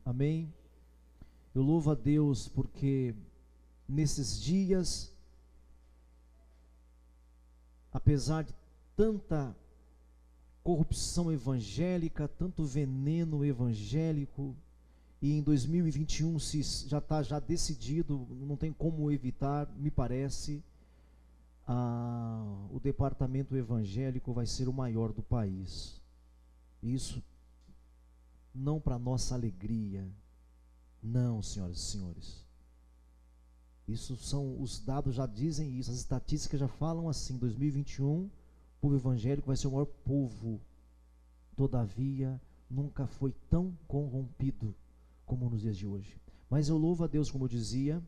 Amém? Eu louvo a Deus porque nesses dias, apesar de tanta corrupção evangélica, tanto veneno evangélico, e em 2021 se já está decidido, não tem como evitar, me parece, o departamento evangélico vai ser o maior do país. Isso não para nossa alegria, não, senhoras e senhores. Isso são, os dados já dizem isso, as estatísticas já falam assim, 2021, o povo evangélico vai ser o maior povo. Todavia, nunca foi tão corrompido como nos dias de hoje. Mas eu louvo a Deus, como eu dizia,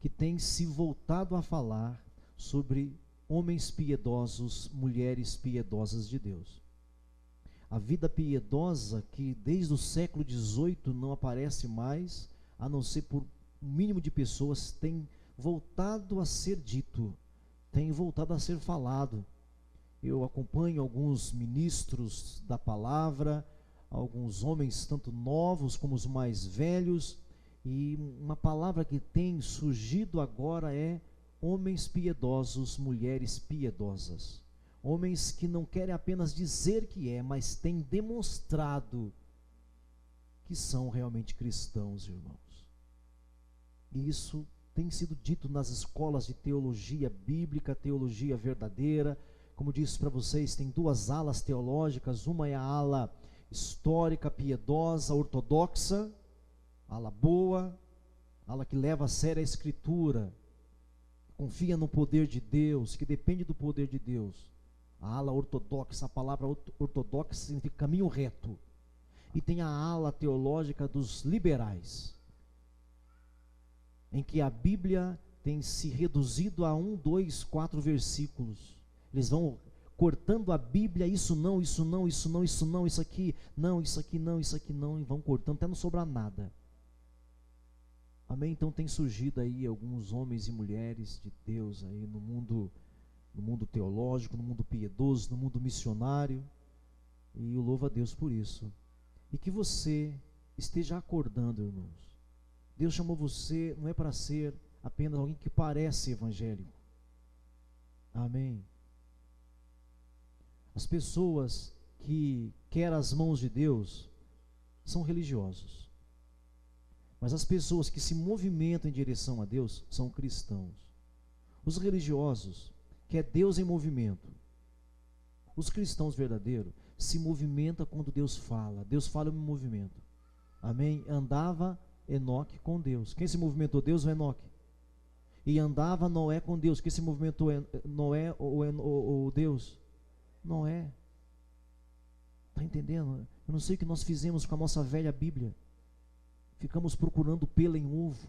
que tem se voltado a falar sobre homens piedosos, mulheres piedosas de Deus. A vida piedosa que desde o século XVIII não aparece mais, a não ser por um mínimo de pessoas, tem voltado a ser dito, tem voltado a ser falado. Eu acompanho alguns ministros da palavra, alguns homens tanto novos como os mais velhos, e uma palavra que tem surgido agora é homens piedosos, mulheres piedosas. Homens que não querem apenas dizer que mas têm demonstrado que são realmente cristãos, irmãos. E isso tem sido dito nas escolas de teologia bíblica, teologia verdadeira. Como disse para vocês, tem duas alas teológicas. Uma é a ala histórica, piedosa, ortodoxa, ala boa, ala que leva a sério a Escritura, confia no poder de Deus, que depende do poder de Deus. A ala ortodoxa, a palavra ortodoxa significa caminho reto. E tem a ala teológica dos liberais, em que a Bíblia tem se reduzido a 1, 2, 4 versículos. Eles vão cortando a Bíblia, isso não, isso não, isso não, isso não, isso aqui não, isso aqui não, isso aqui não, e vão cortando até não sobrar nada. Amém? Então tem surgido aí alguns homens e mulheres de Deus aí no mundo teológico, no mundo piedoso, no mundo missionário, e eu louvo a Deus por isso. E que você esteja acordando, irmãos. Deus chamou você, não é para ser apenas alguém que parece evangélico. Amém? As pessoas que querem as mãos de Deus são religiosos. Mas as pessoas que se movimentam em direção a Deus são cristãos. Os religiosos querem Deus em movimento. Os cristãos verdadeiros se movimentam quando Deus fala. Deus fala em movimento. Amém? Andava Enoque com Deus. Quem se movimentou? Deus ou Enoque? E andava Noé com Deus. Quem se movimentou? Noé ou Deus? Noé. Está entendendo? Eu não sei o que nós fizemos com a nossa velha Bíblia. Ficamos procurando pelo em ovo,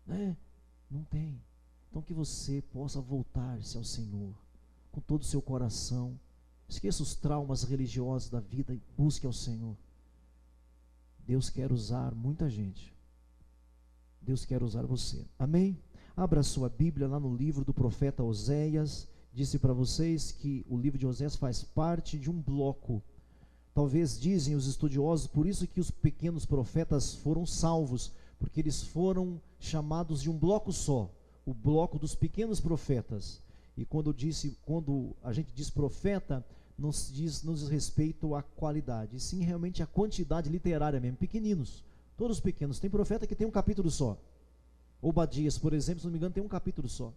né? Não tem. Então que você possa voltar-se ao Senhor com todo o seu coração. Esqueça os traumas religiosos da vida e busque ao Senhor. Deus quer usar muita gente. Deus quer usar você. Amém? Abra a sua Bíblia lá no livro do profeta Oséias. Disse para vocês que o livro de Oséias faz parte de um bloco. Talvez dizem os estudiosos, por isso que os pequenos profetas foram salvos, porque eles foram chamados de um bloco só, o bloco dos pequenos profetas. E quando a gente diz profeta, não diz respeito à qualidade, e sim realmente a quantidade literária mesmo, pequeninos, todos pequenos. Tem profeta que tem um capítulo só. Obadias, por exemplo, se não me engano, tem um capítulo só.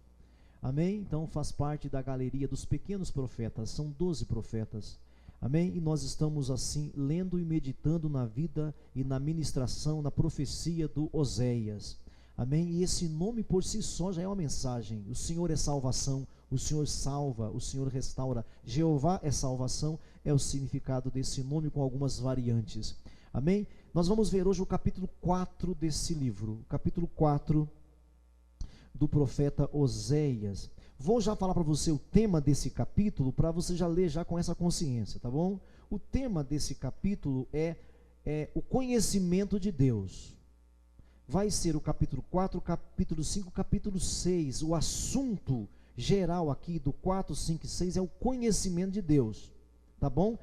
Amém? Então faz parte da galeria dos pequenos profetas, são 12 profetas. Amém? E nós estamos assim, lendo e meditando na vida e na ministração, na profecia do Oséias. Amém? E esse nome por si só já é uma mensagem. O Senhor é salvação, o Senhor salva, o Senhor restaura. Jeová é salvação, é o significado desse nome com algumas variantes. Amém? Nós vamos ver hoje o capítulo 4 desse livro, o capítulo 4 do profeta Oséias. Vou já falar para você o tema desse capítulo, para você já ler já com essa consciência, tá bom? O tema desse capítulo é o conhecimento de Deus. Vai ser o capítulo 4, capítulo 5, capítulo 6. O assunto geral aqui do 4, 5 e 6 é o conhecimento de Deus, tá bom?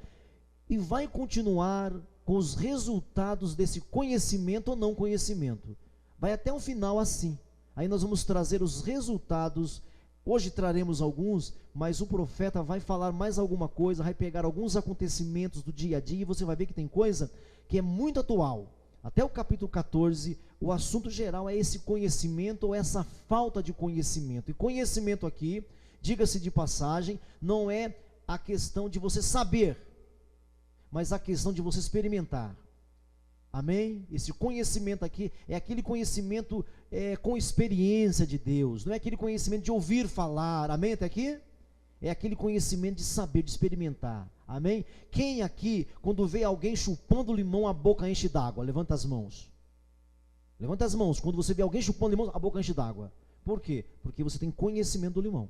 E vai continuar com os resultados desse conhecimento ou não conhecimento. Vai até o final assim. Aí nós vamos trazer os resultados. Hoje traremos alguns, mas o profeta vai falar mais alguma coisa, vai pegar alguns acontecimentos do dia a dia, e você vai ver que tem coisa que é muito atual. Até o capítulo 14, o assunto geral é esse conhecimento ou essa falta de conhecimento. E conhecimento aqui, diga-se de passagem, não é a questão de você saber, mas a questão de você experimentar. Amém? Esse conhecimento aqui é aquele conhecimento com experiência de Deus, não é aquele conhecimento de ouvir falar. Amém? Até aqui? É aquele conhecimento de saber, de experimentar. Amém? Quem aqui, quando vê alguém chupando limão, a boca enche d'água? Levanta as mãos. Levanta as mãos. Quando você vê alguém chupando limão, a boca enche d'água. Por quê? Porque você tem conhecimento do limão.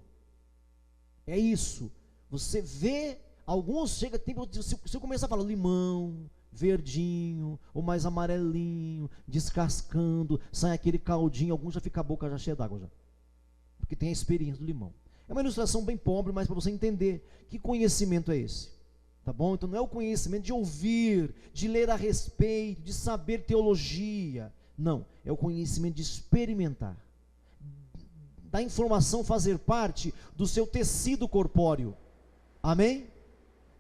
É isso. Você vê, alguns chega tempo, se você começar a falar limão, verdinho, ou mais amarelinho, descascando, sai aquele caldinho, alguns já fica a boca já cheia d'água já. Porque tem a experiência do limão. É uma ilustração bem pobre, mas para você entender que conhecimento é esse. Tá bom? Então não é o conhecimento de ouvir, de ler a respeito, de saber teologia. Não, é o conhecimento de experimentar. Da informação fazer parte do seu tecido corpóreo. Amém?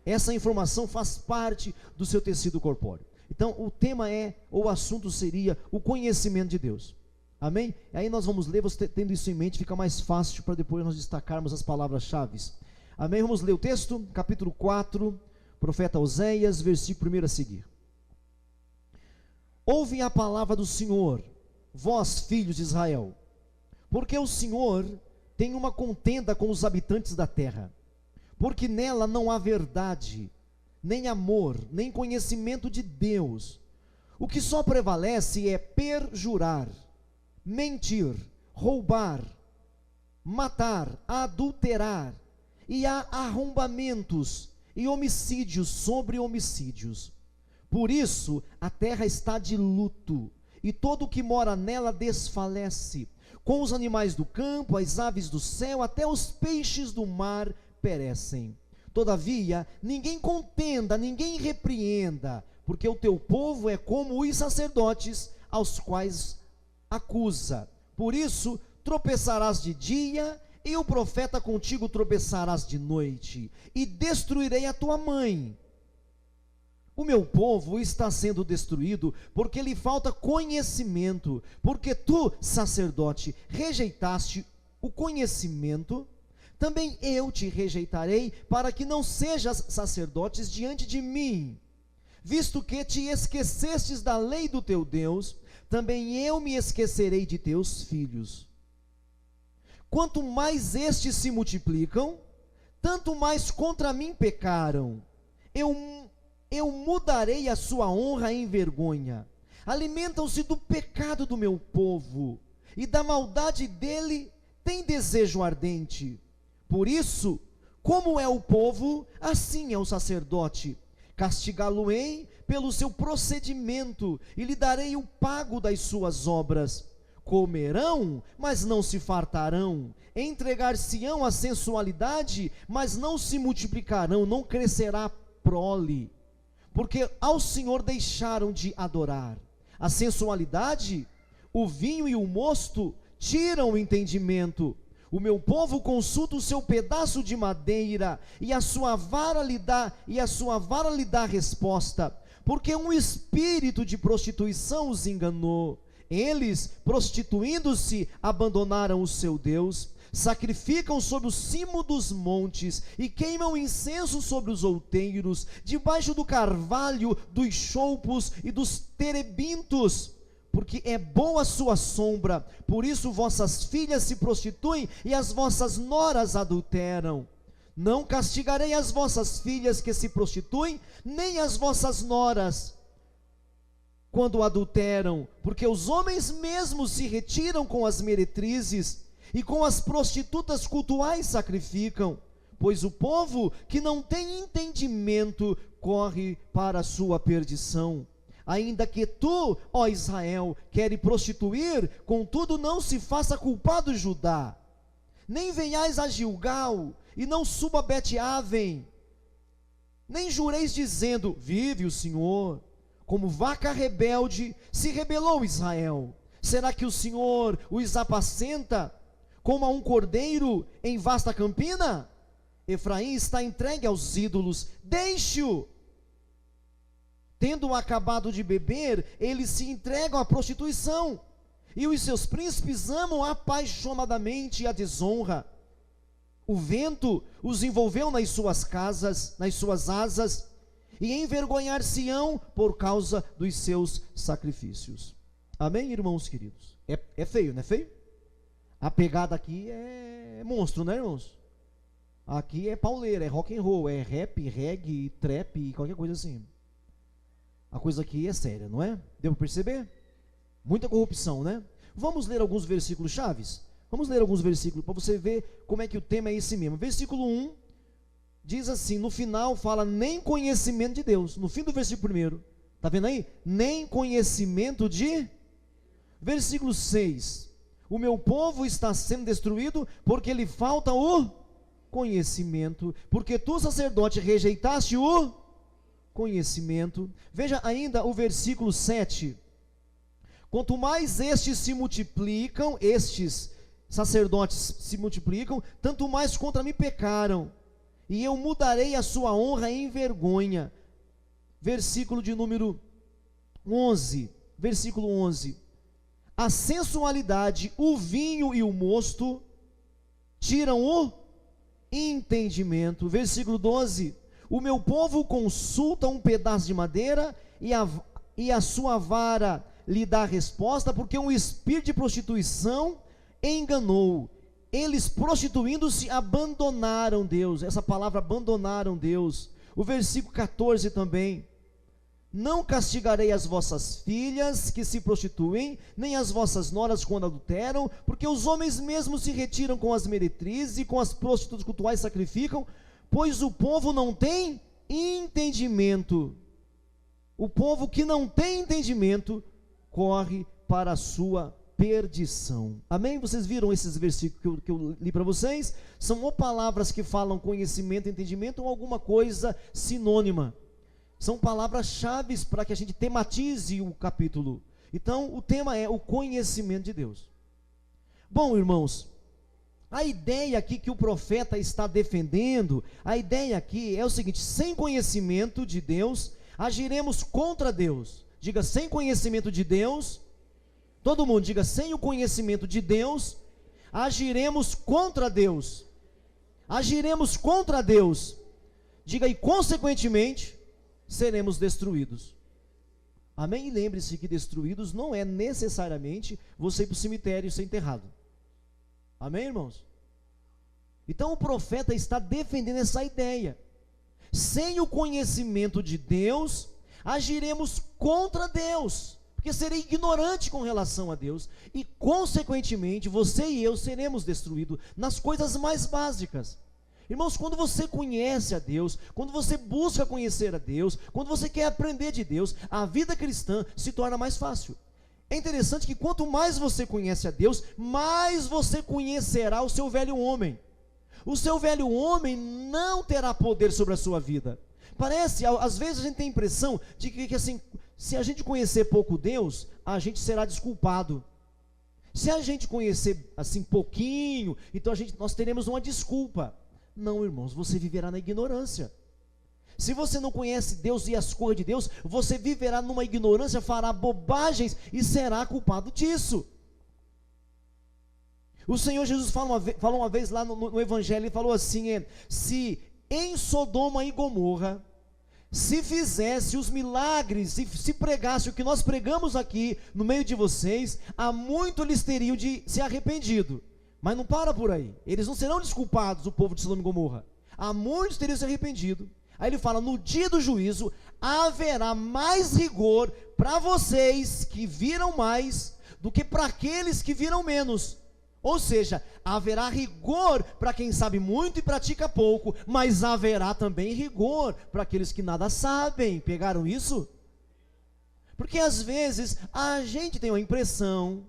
Essa informação faz parte do seu tecido corpóreo. Então o tema ou o assunto seria o conhecimento de Deus. Amém? E aí nós vamos ler, você tendo isso em mente, fica mais fácil para depois nós destacarmos as palavras-chave. Amém? Vamos ler o texto, capítulo 4, profeta Oséias, versículo 1 a seguir. Ouve a palavra do Senhor, vós filhos de Israel, porque o Senhor tem uma contenda com os habitantes da terra, porque nela não há verdade, nem amor, nem conhecimento de Deus. O que só prevalece é perjurar, mentir, roubar, matar, adulterar, e há arrombamentos e homicídios sobre homicídios. Por isso a terra está de luto, e todo o que mora nela desfalece. Com os animais do campo, as aves do céu, até os peixes do mar perecem. Todavia, ninguém contenda, ninguém repreenda, porque o teu povo é como os sacerdotes, aos quais acusa. Por isso, tropeçarás de dia, e o profeta contigo tropeçarás de noite, e destruirei a tua mãe. O meu povo está sendo destruído, porque lhe falta conhecimento, porque tu, sacerdote, rejeitaste o conhecimento, também eu te rejeitarei, para que não sejas sacerdotes diante de mim. Visto que te esquecestes da lei do teu Deus, também eu me esquecerei de teus filhos. Quanto mais estes se multiplicam, tanto mais contra mim pecaram. Eu mudarei a sua honra em vergonha. Alimentam-se do pecado do meu povo, e da maldade dele tem desejo ardente. Por isso, como é o povo, assim é o sacerdote. Castigá-lo-ei pelo seu procedimento, e lhe darei o pago das suas obras. Comerão, mas não se fartarão. Entregar-se-ão à sensualidade, mas não se multiplicarão, não crescerá prole. Porque ao Senhor deixaram de adorar. A sensualidade, o vinho e o mosto tiram o entendimento. O meu povo consulta o seu pedaço de madeira, e a sua vara lhe dá resposta, porque um espírito de prostituição os enganou. Eles, prostituindo-se, abandonaram o seu Deus, sacrificam sobre o cimo dos montes, e queimam incenso sobre os outeiros, debaixo do carvalho, dos choupos e dos terebintos, porque é boa a sua sombra. Por isso vossas filhas se prostituem, e as vossas noras adulteram. Não castigarei as vossas filhas que se prostituem, nem as vossas noras, quando adulteram, porque os homens mesmos se retiram com as meretrizes, e com as prostitutas cultuais sacrificam. Pois o povo que não tem entendimento corre para a sua perdição. Ainda que tu, ó Israel, queres prostituir, contudo não se faça culpado Judá. Nem venhais a Gilgal, e não suba a Bet-Aven. Nem jureis dizendo, vive o Senhor, como vaca rebelde, se rebelou Israel. Será que o Senhor os apacenta como a um cordeiro em vasta campina? Efraim está entregue aos ídolos, deixe-o. Tendo acabado de beber, eles se entregam à prostituição, e os seus príncipes amam apaixonadamente a desonra. O vento os envolveu nas suas casas, nas suas asas, e envergonhar-se-ão por causa dos seus sacrifícios. Amém, irmãos queridos? É feio, não é feio? A pegada aqui é monstro, né, irmãos? Aqui é pauleira, é rock and roll, é rap, reggae, trap, qualquer coisa assim. A coisa aqui é séria, não é? Deu para perceber? Muita corrupção, né? Vamos ler alguns versículos chaves? Vamos ler alguns versículos para você ver como é que o tema é esse mesmo. Versículo 1 diz assim, no final fala nem conhecimento de Deus. No fim do versículo 1, tá vendo aí? Nem conhecimento de... Versículo 6, o meu povo está sendo destruído porque lhe falta o conhecimento, porque tu, sacerdote, rejeitaste o conhecimento. Veja ainda o versículo 7, quanto mais estes se multiplicam, estes sacerdotes se multiplicam, tanto mais contra mim pecaram, e eu mudarei a sua honra em vergonha. Versículo de número 11, versículo 11, a sensualidade, o vinho e o mosto tiram o entendimento. Versículo 12, o meu povo consulta um pedaço de madeira e a sua vara lhe dá resposta, porque um espírito de prostituição enganou. Eles, prostituindo-se, abandonaram Deus. Essa palavra, abandonaram Deus. O versículo 14 também, não castigarei as vossas filhas que se prostituem, nem as vossas noras quando adulteram, porque os homens mesmos se retiram com as meretrizes e com as prostitutas cultuais sacrificam, pois o povo não tem entendimento. O povo que não tem entendimento corre para a sua perdição. Amém? Vocês viram esses versículos que eu li para vocês? São ou palavras que falam conhecimento, entendimento, ou alguma coisa sinônima. São palavras-chave para que a gente tematize o capítulo. Então, o tema é o conhecimento de Deus. Bom, irmãos, a ideia aqui que o profeta está defendendo, a ideia aqui é o seguinte: sem conhecimento de Deus, agiremos contra Deus. Diga, sem conhecimento de Deus, todo mundo diga, sem o conhecimento de Deus, agiremos contra Deus. Agiremos contra Deus. Diga, e consequentemente, seremos destruídos. Amém? E lembre-se que destruídos não é necessariamente você ir para o cemitério e ser enterrado. Amém, irmãos? Então o profeta está defendendo essa ideia. Sem o conhecimento de Deus, agiremos contra Deus, porque serei ignorante com relação a Deus, e consequentemente você e eu seremos destruídos nas coisas mais básicas. Irmãos, quando você conhece a Deus, quando você busca conhecer a Deus, quando você quer aprender de Deus, a vida cristã se torna mais fácil. É interessante que quanto mais você conhece a Deus, mais você conhecerá o seu velho homem. O seu velho homem não terá poder sobre a sua vida. Parece, às vezes a gente tem a impressão de que assim, se a gente conhecer pouco Deus, a gente será desculpado. Se a gente conhecer assim pouquinho, então nós teremos uma desculpa. Não, irmãos, você viverá na ignorância. Se você não conhece Deus e as coisas de Deus, você viverá numa ignorância, fará bobagens e será culpado disso. O Senhor Jesus falou uma vez lá no Evangelho, ele falou assim, se em Sodoma e Gomorra, se fizesse os milagres, se pregasse o que nós pregamos aqui no meio de vocês, há muito eles teriam de se arrependido. Mas não para por aí, eles não serão desculpados, o povo de Sodoma e Gomorra. Há muitos teriam se arrependido. Aí ele fala, no dia do juízo, haverá mais rigor para vocês que viram mais, do que para aqueles que viram menos. Ou seja, haverá rigor para quem sabe muito e pratica pouco, mas haverá também rigor para aqueles que nada sabem. Pegaram isso? Porque às vezes a gente tem uma impressão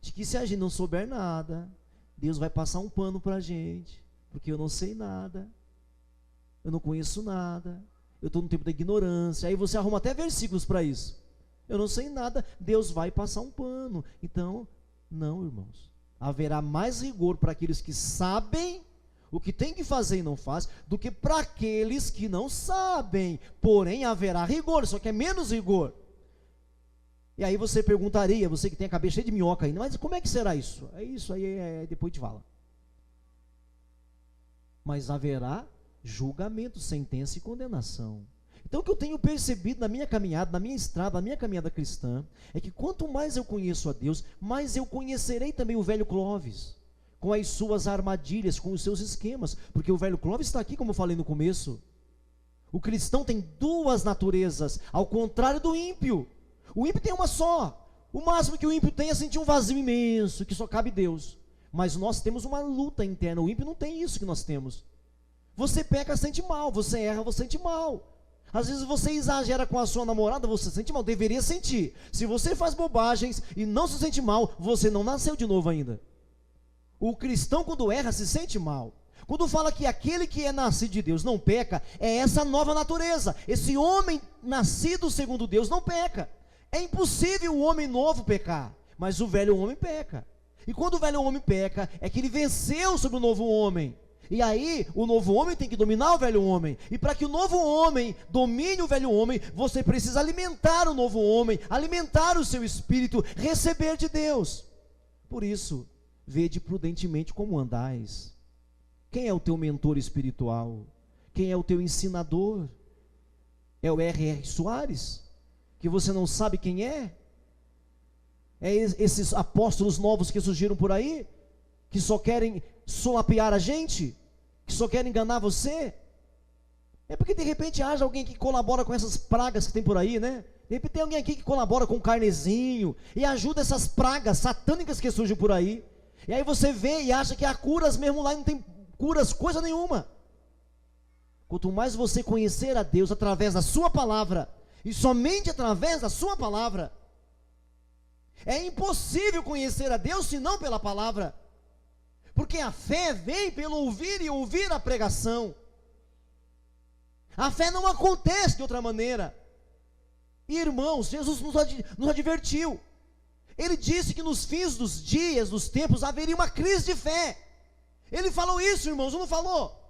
de que se a gente não souber nada, Deus vai passar um pano para a gente, porque eu não sei nada, eu não conheço nada, eu estou no tempo da ignorância. Aí você arruma até versículos para isso. Eu não sei nada, Deus vai passar um pano. Então, não, irmãos. Haverá mais rigor para aqueles que sabem o que tem que fazer e não faz, do que para aqueles que não sabem. Porém, haverá rigor, só que é menos rigor. E aí você perguntaria, você que tem a cabeça cheia de minhoca ainda, mas como é que será isso? É isso aí, depois te fala. Mas haverá julgamento, sentença e condenação. Então o que eu tenho percebido na minha caminhada, na minha estrada, na minha caminhada cristã, é que quanto mais eu conheço a Deus, mais eu conhecerei também o velho Clóvis, com as suas armadilhas, com os seus esquemas, porque o velho Clóvis está aqui, como eu falei no começo. O cristão tem duas naturezas, ao contrário do ímpio. O ímpio tem uma só. O máximo que o ímpio tem é sentir um vazio imenso, que só cabe Deus. Mas nós temos uma luta interna. O ímpio não tem isso que nós temos. Você peca, sente mal. Você erra, você sente mal. Às vezes você exagera com a sua namorada, você sente mal. Deveria sentir. Se você faz bobagens e não se sente mal, você não nasceu de novo ainda. O cristão, quando erra, se sente mal. Quando fala que aquele que é nascido de Deus não peca, é essa nova natureza. Esse homem nascido segundo Deus não peca. É impossível o homem novo pecar, mas o velho homem peca. E quando o velho homem peca, é que ele venceu sobre o novo homem. E aí, o novo homem tem que dominar o velho homem. E para que o novo homem domine o velho homem, você precisa alimentar o novo homem, alimentar o seu espírito, receber de Deus. Por isso, vede prudentemente como andais. Quem é o teu mentor espiritual? Quem é o teu ensinador? É o R.R. Soares? Que você não sabe quem é? É esses apóstolos novos que surgiram por aí? Que só querem solapear a gente? Que só querem enganar você? É porque de repente haja alguém que colabora com essas pragas que tem por aí, né? De repente tem alguém aqui que colabora com o carnezinho e ajuda essas pragas satânicas que surgem por aí. E aí você vê e acha que há curas mesmo lá e não tem curas coisa nenhuma. Quanto mais você conhecer a Deus através da sua palavra, e somente através da sua palavra, é impossível conhecer a Deus senão pela palavra, porque a fé vem pelo ouvir e ouvir a pregação. A fé não acontece de outra maneira. Irmãos, Jesus nos advertiu. Ele disse que nos fins dos dias, dos tempos, haveria uma crise de fé. Ele falou isso, irmãos, não falou?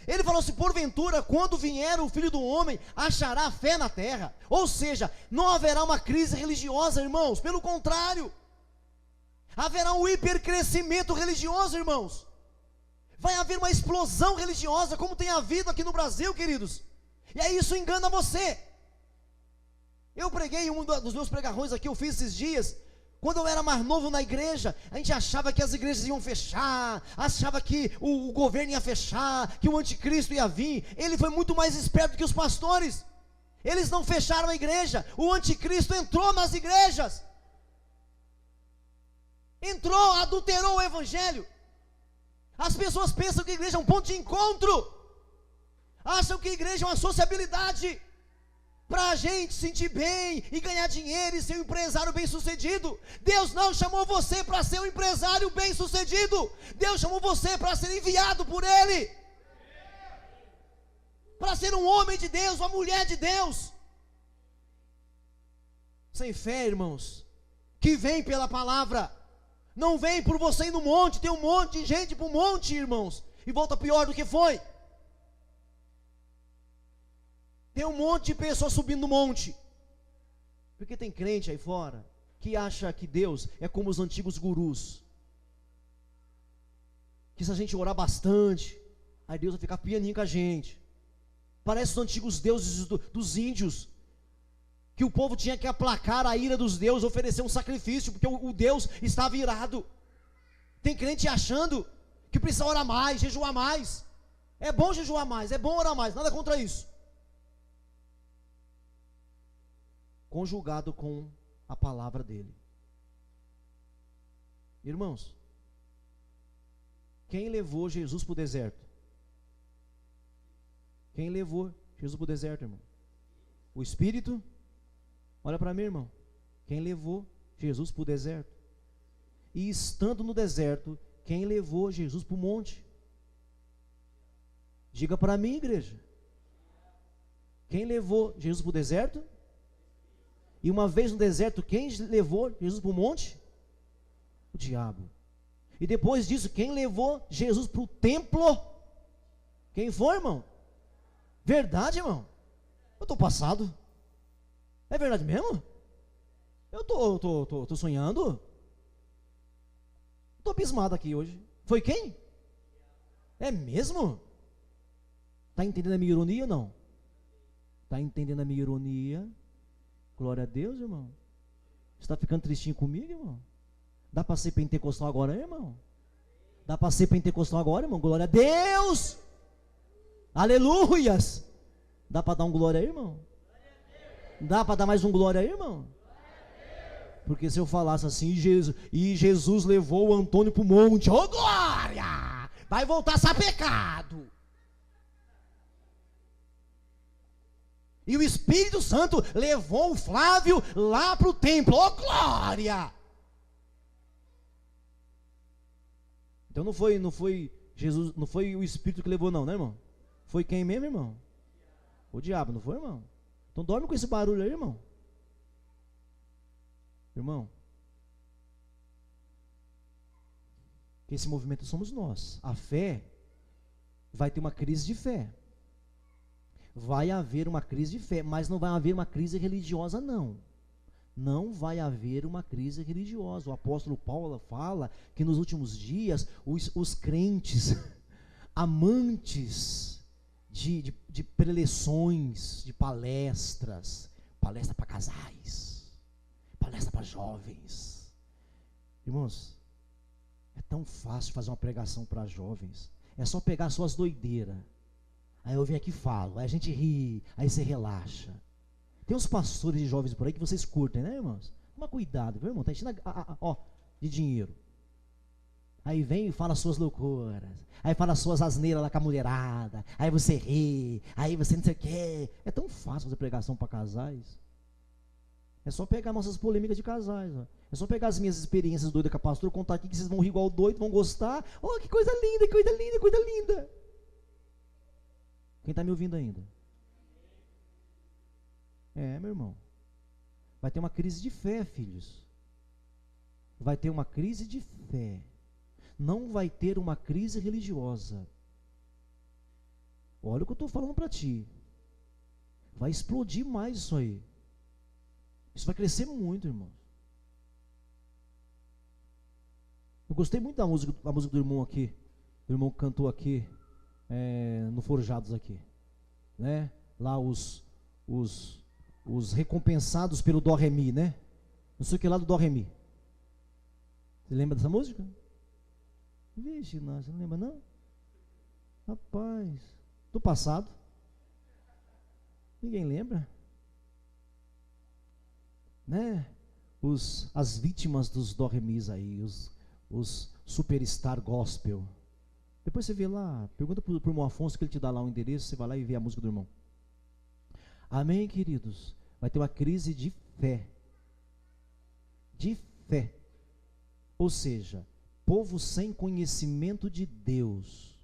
Ele falou assim: porventura, quando vier o Filho do Homem, achará fé na terra? Ou seja, não haverá uma crise religiosa, irmãos, pelo contrário, haverá um hipercrescimento religioso, irmãos. Vai haver uma explosão religiosa, como tem havido aqui no Brasil, queridos. E aí isso engana você. Eu preguei um dos meus pregarrões aqui, eu fiz esses dias. Quando eu era mais novo na igreja, a gente achava que as igrejas iam fechar, achava que o governo ia fechar, que o anticristo ia vir. Ele foi muito mais esperto que os pastores. Eles não fecharam a igreja, o anticristo entrou nas igrejas. Entrou, adulterou o evangelho. As pessoas pensam que a igreja é um ponto de encontro. Acham que a igreja é uma sociabilidade para a gente sentir bem e ganhar dinheiro e ser um empresário bem sucedido. Deus não chamou você para ser um empresário bem sucedido. Deus chamou você para ser enviado por Ele, para ser um homem de Deus, uma mulher de Deus. Sem fé, irmãos, que vem pela palavra, não vem por você ir no monte. Tem um monte de gente para o monte, irmãos, e volta pior do que foi. Tem um monte de pessoas subindo no monte, porque tem crente aí fora que acha que Deus é como os antigos gurus, que se a gente orar bastante, aí Deus vai ficar pianinho com a gente. Parece os antigos deuses dos índios, que o povo tinha que aplacar a ira dos deuses, oferecer um sacrifício, porque o Deus estava irado. Tem crente achando que precisa orar mais, jejuar mais. É bom jejuar mais, é bom orar mais, nada contra isso, conjugado com a palavra dele. Irmãos, quem levou Jesus para o deserto? Quem levou Jesus para o deserto, irmão? O Espírito? Olha para mim, irmão. Quem levou Jesus para o deserto? E estando no deserto, quem levou Jesus para o monte? Diga para mim, igreja. Quem levou Jesus para o deserto? E uma vez no deserto, quem levou Jesus para o monte? O diabo. E depois disso, quem levou Jesus para o templo? Quem foi, irmão? Verdade, irmão? Eu estou passado. É verdade mesmo? Eu tô sonhando? Estou abismado aqui hoje. Foi quem? É mesmo? Está entendendo a minha ironia ou não? Está entendendo a minha ironia? Glória a Deus, irmão. Está ficando tristinho comigo, irmão? Dá para ser pentecostal agora, irmão? Dá para ser pentecostal agora, irmão? Glória a Deus! Aleluias! Dá para dar um glória aí, irmão? Dá para dar mais um glória aí, irmão? Porque se eu falasse assim, Jesus levou o Antônio para o monte, ô glória! Vai voltar a ser pecado. E o Espírito Santo levou o Flávio lá para o templo, ô glória! Então não foi Jesus, não foi o Espírito que levou não, né, irmão? Foi quem mesmo, irmão? O diabo, não foi, irmão? Então dorme com esse barulho aí, irmão. Irmão, que esse movimento somos nós. A fé vai ter uma crise de fé. Vai haver uma crise de fé, mas não vai haver uma crise religiosa, não. Não vai haver uma crise religiosa. O apóstolo Paulo fala que nos últimos dias os crentes, amantes de preleções, de palestras, palestra para casais, palestra para jovens. Irmãos, é tão fácil fazer uma pregação para jovens. É só pegar suas doideiras. Aí eu venho aqui e falo, aí a gente ri, aí você relaxa. Tem uns pastores de jovens por aí que vocês curtem, né, irmãos? Toma cuidado, viu, irmão? Tá enchendo de dinheiro. Aí vem e fala suas loucuras. Aí fala suas asneiras lá com a mulherada. Aí você ri, aí você não sei o quê. É tão fácil fazer pregação para casais. É só pegar nossas polêmicas de casais, ó. É só pegar as minhas experiências doidas com a pastora, contar aqui que vocês vão rir igual doido, vão gostar. Oh, que coisa linda, que coisa linda, que coisa linda. Quem está me ouvindo ainda? É, meu irmão. Vai ter uma crise de fé, filhos. Vai ter uma crise de fé. Não vai ter uma crise religiosa. Olha o que eu estou falando para ti. Vai explodir mais isso aí. Isso vai crescer muito, irmão. Eu gostei muito da música do irmão aqui. O irmão que cantou aqui. No Forjados aqui, né? Lá os recompensados pelo Dó Ré Mi, né? Não sei o que lá do Dó Ré Mi. Você lembra dessa música? Vixe, não, você não lembra não? Rapaz, do passado. Ninguém lembra? Né? As vítimas dos Dó Ré Mis aí, os superstar gospel. Depois você vê lá, pergunta para o irmão Afonso que ele te dá lá o endereço, você vai lá e vê a música do irmão. Amém, queridos? Vai ter uma crise de fé. De fé. Ou seja, povo sem conhecimento de Deus,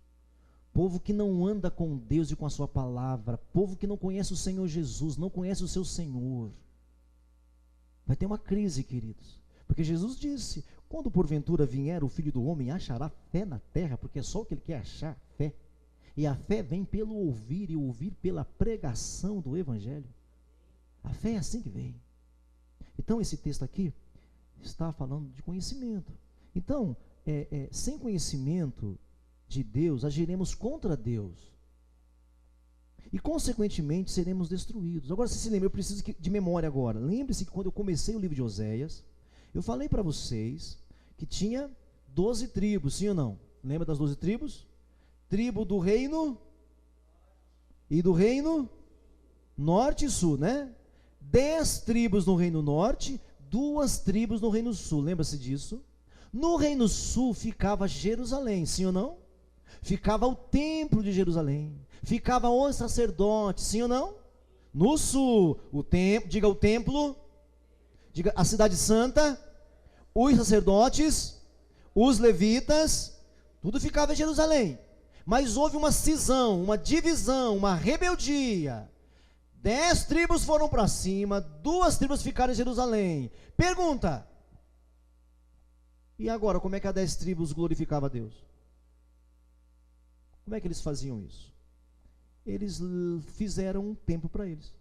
povo que não anda com Deus e com a sua palavra, povo que não conhece o Senhor Jesus, não conhece o seu Senhor. Vai ter uma crise, queridos. Porque Jesus disse, quando porventura vier o Filho do Homem, achará fé na terra, porque é só o que ele quer achar, fé. E a fé vem pelo ouvir, e ouvir pela pregação do Evangelho. A fé é assim que vem. Então esse texto aqui está falando de conhecimento. Então, sem conhecimento de Deus, agiremos contra Deus. E consequentemente seremos destruídos. Agora você se lembra, eu preciso de memória agora. Lembre-se que quando eu comecei o livro de Oséias, eu falei para vocês que tinha 12 tribos, sim ou não? Lembra das 12 tribos? Tribo do reino e do reino norte e sul, né? 10 tribos no reino norte, 2 tribos no reino sul, lembra-se disso? No reino sul ficava Jerusalém, sim ou não? Ficava o templo de Jerusalém, ficava os sacerdotes, sim ou não? No sul, o templo, diga o templo, diga a cidade santa, os sacerdotes, os levitas, tudo ficava em Jerusalém. Mas houve uma cisão, uma divisão, uma rebeldia 10 tribos foram para cima, 2 tribos ficaram em Jerusalém. Pergunta: e agora, como é que as 10 tribos glorificavam a Deus? Como é que eles faziam isso? Eles fizeram um templo para eles.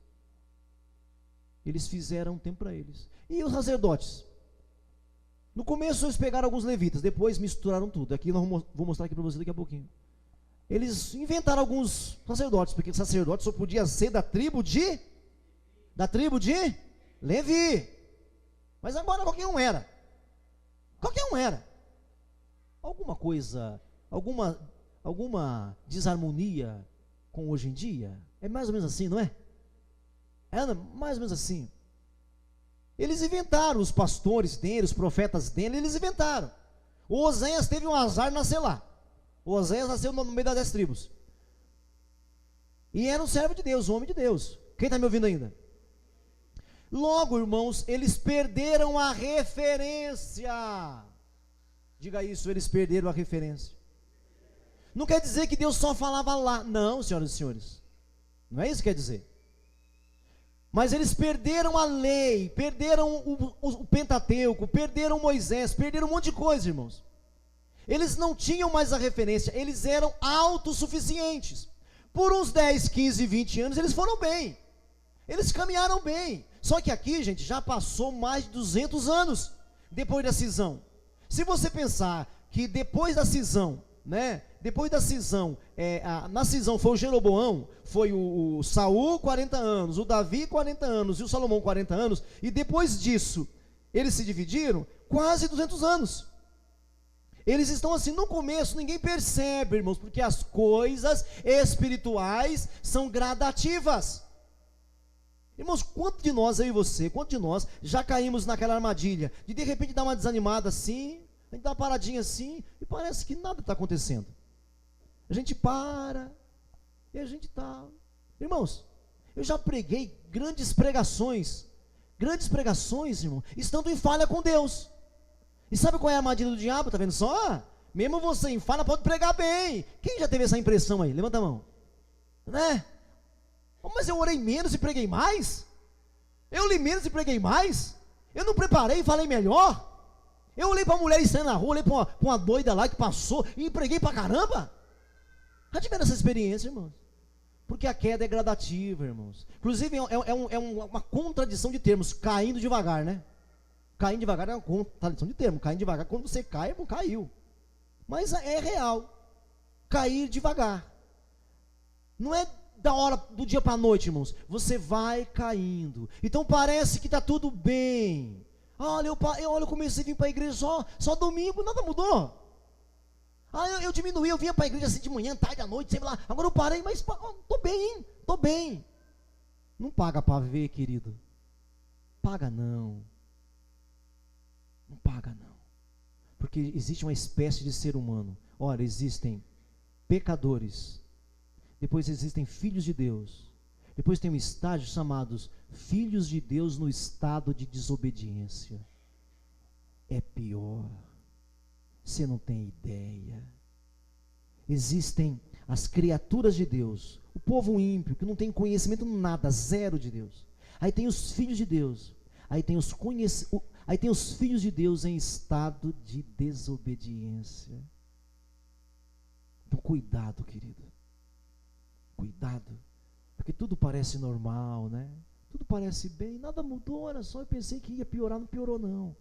Eles fizeram um templo para eles. E os sacerdotes? No começo eles pegaram alguns levitas, depois misturaram tudo. Aqui vou mostrar aqui para vocês daqui a pouquinho. Eles inventaram alguns sacerdotes, porque sacerdote só podia ser da tribo de Levi. Mas agora qualquer um era. Qualquer um era. Alguma coisa, alguma desarmonia com hoje em dia? É mais ou menos assim, não é? É mais ou menos assim. Eles inventaram, os pastores dele, os profetas dele, eles inventaram. O Oséias teve um azar de nascer lá. O Oséias nasceu no meio das 10 tribos. E era um servo de Deus, um homem de Deus. Quem está me ouvindo ainda? Logo, irmãos, eles perderam a referência. Diga isso, eles perderam a referência. Não quer dizer que Deus só falava lá. Não, senhoras e senhores. Não é isso que quer dizer. Mas eles perderam a lei, perderam o Pentateuco, perderam Moisés, perderam um monte de coisa, irmãos. Eles não tinham mais a referência, eles eram autossuficientes. Por uns 10, 15, 20 anos eles foram bem. Eles caminharam bem. Só que aqui, gente, já passou mais de 200 anos depois da cisão. Se você pensar que depois da cisão, né? Depois da cisão, na cisão foi o Jeroboão, foi o Saul 40 anos, o Davi 40 anos e o Salomão 40 anos, e depois disso, eles se dividiram quase 200 anos. Eles estão assim, no começo ninguém percebe, irmãos, porque as coisas espirituais são gradativas. Irmãos, quanto de nós, eu e você, quanto de nós já caímos naquela armadilha, de repente dar uma desanimada assim, a gente dá uma paradinha assim, e parece que nada está acontecendo. A gente para, e a gente está... Irmãos, eu já preguei grandes pregações, irmão, estando em falha com Deus. E sabe qual é a armadilha do diabo? Está vendo só? Mesmo você em falha pode pregar bem. Quem já teve essa impressão aí? Levanta a mão. Né? Oh, mas eu orei menos e preguei mais? Eu li menos e preguei mais? Eu não preparei e falei melhor? Eu olhei para a mulher estranha na rua, olhei para uma doida lá que passou e preguei para caramba? Já tiveram essa experiência, irmãos? Porque a queda é gradativa, irmãos. Inclusive é uma contradição de termos, caindo devagar, né? Caindo devagar é uma contradição de termo. Caindo devagar, quando você cai, não caiu. Mas é real. Cair devagar. Não é da hora do dia para a noite, irmãos. Você vai caindo. Então parece que está tudo bem. Olha, eu comecei a vir para a igreja só domingo, nada mudou. Eu diminuí, eu vinha para a igreja assim de manhã, tarde, à noite, sempre lá. Agora eu parei, mas estou bem, estou bem. Não paga para ver, querido. Paga não. Não paga não. Porque existe uma espécie de ser humano. Ora, existem pecadores. Depois existem filhos de Deus. Depois tem um estágio chamados filhos de Deus no estado de desobediência. É pior. Você não tem ideia. Existem as criaturas de Deus, o povo ímpio, que não tem conhecimento nada, zero de Deus. Aí tem os filhos de Deus. Aí tem os filhos de Deus em estado de desobediência. Então cuidado, querido. Cuidado. Porque tudo parece normal, né? Tudo parece bem, nada mudou, era só eu pensei que ia piorar, não piorou não.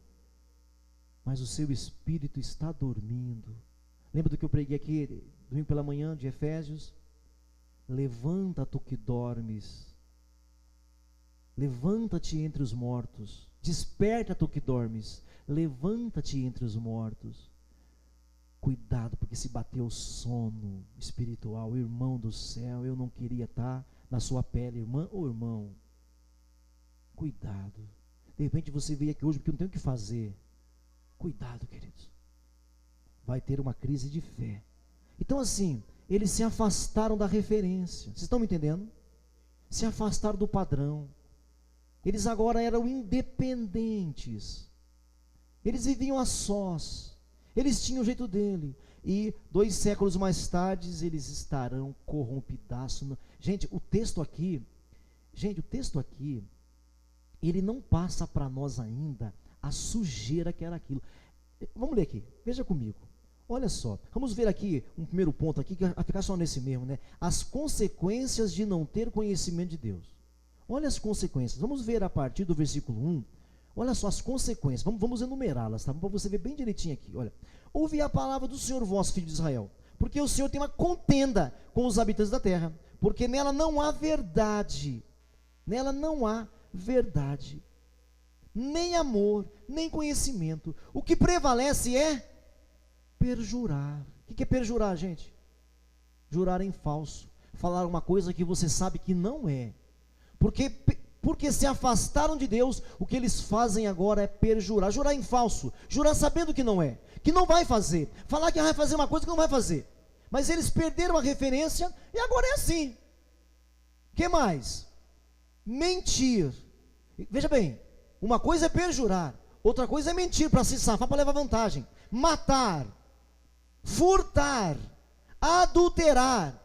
Mas o seu espírito está dormindo. Lembra do que eu preguei aqui, domingo pela manhã, de Efésios? Levanta tu que dormes. Levanta-te entre os mortos. Desperta tu que dormes. Levanta-te entre os mortos. Cuidado, porque se bateu o sono espiritual, irmão do céu, eu não queria estar na sua pele, irmã ou irmão. Cuidado. De repente você veio aqui hoje porque eu não tenho o que fazer. Cuidado, queridos. Vai ter uma crise de fé. Então assim, eles se afastaram da referência. Vocês estão me entendendo? Se afastaram do padrão. Eles agora eram independentes. Eles viviam a sós. Eles tinham o jeito dele. E 2 séculos mais tarde, eles estarão corrompidaços. Gente, o texto aqui Gente, o texto aqui, ele não passa para nós ainda a sujeira que era aquilo. Vamos ler aqui, veja comigo. Olha só, vamos ver aqui um primeiro ponto aqui, que vai ficar só nesse mesmo, né? As consequências de não ter conhecimento de Deus. Olha as consequências, vamos ver a partir do versículo 1. Olha só as consequências, vamos enumerá-las, tá? Para você ver bem direitinho aqui. Olha, ouvi a palavra do Senhor, vós, filho de Israel, porque o Senhor tem uma contenda com os habitantes da terra, porque nela não há verdade, nem amor, nem conhecimento. O que prevalece é perjurar. O que é perjurar, gente? Jurar em falso, falar uma coisa que você sabe que não é, porque se afastaram de Deus. O que eles fazem agora é perjurar, jurar em falso, jurar sabendo que não é, que não vai fazer, falar que vai fazer uma coisa que não vai fazer, mas eles perderam a referência e agora é assim. O que mais? Mentir. Veja bem, uma coisa é perjurar, outra coisa é mentir para se safar, para levar vantagem. Matar, furtar, adulterar,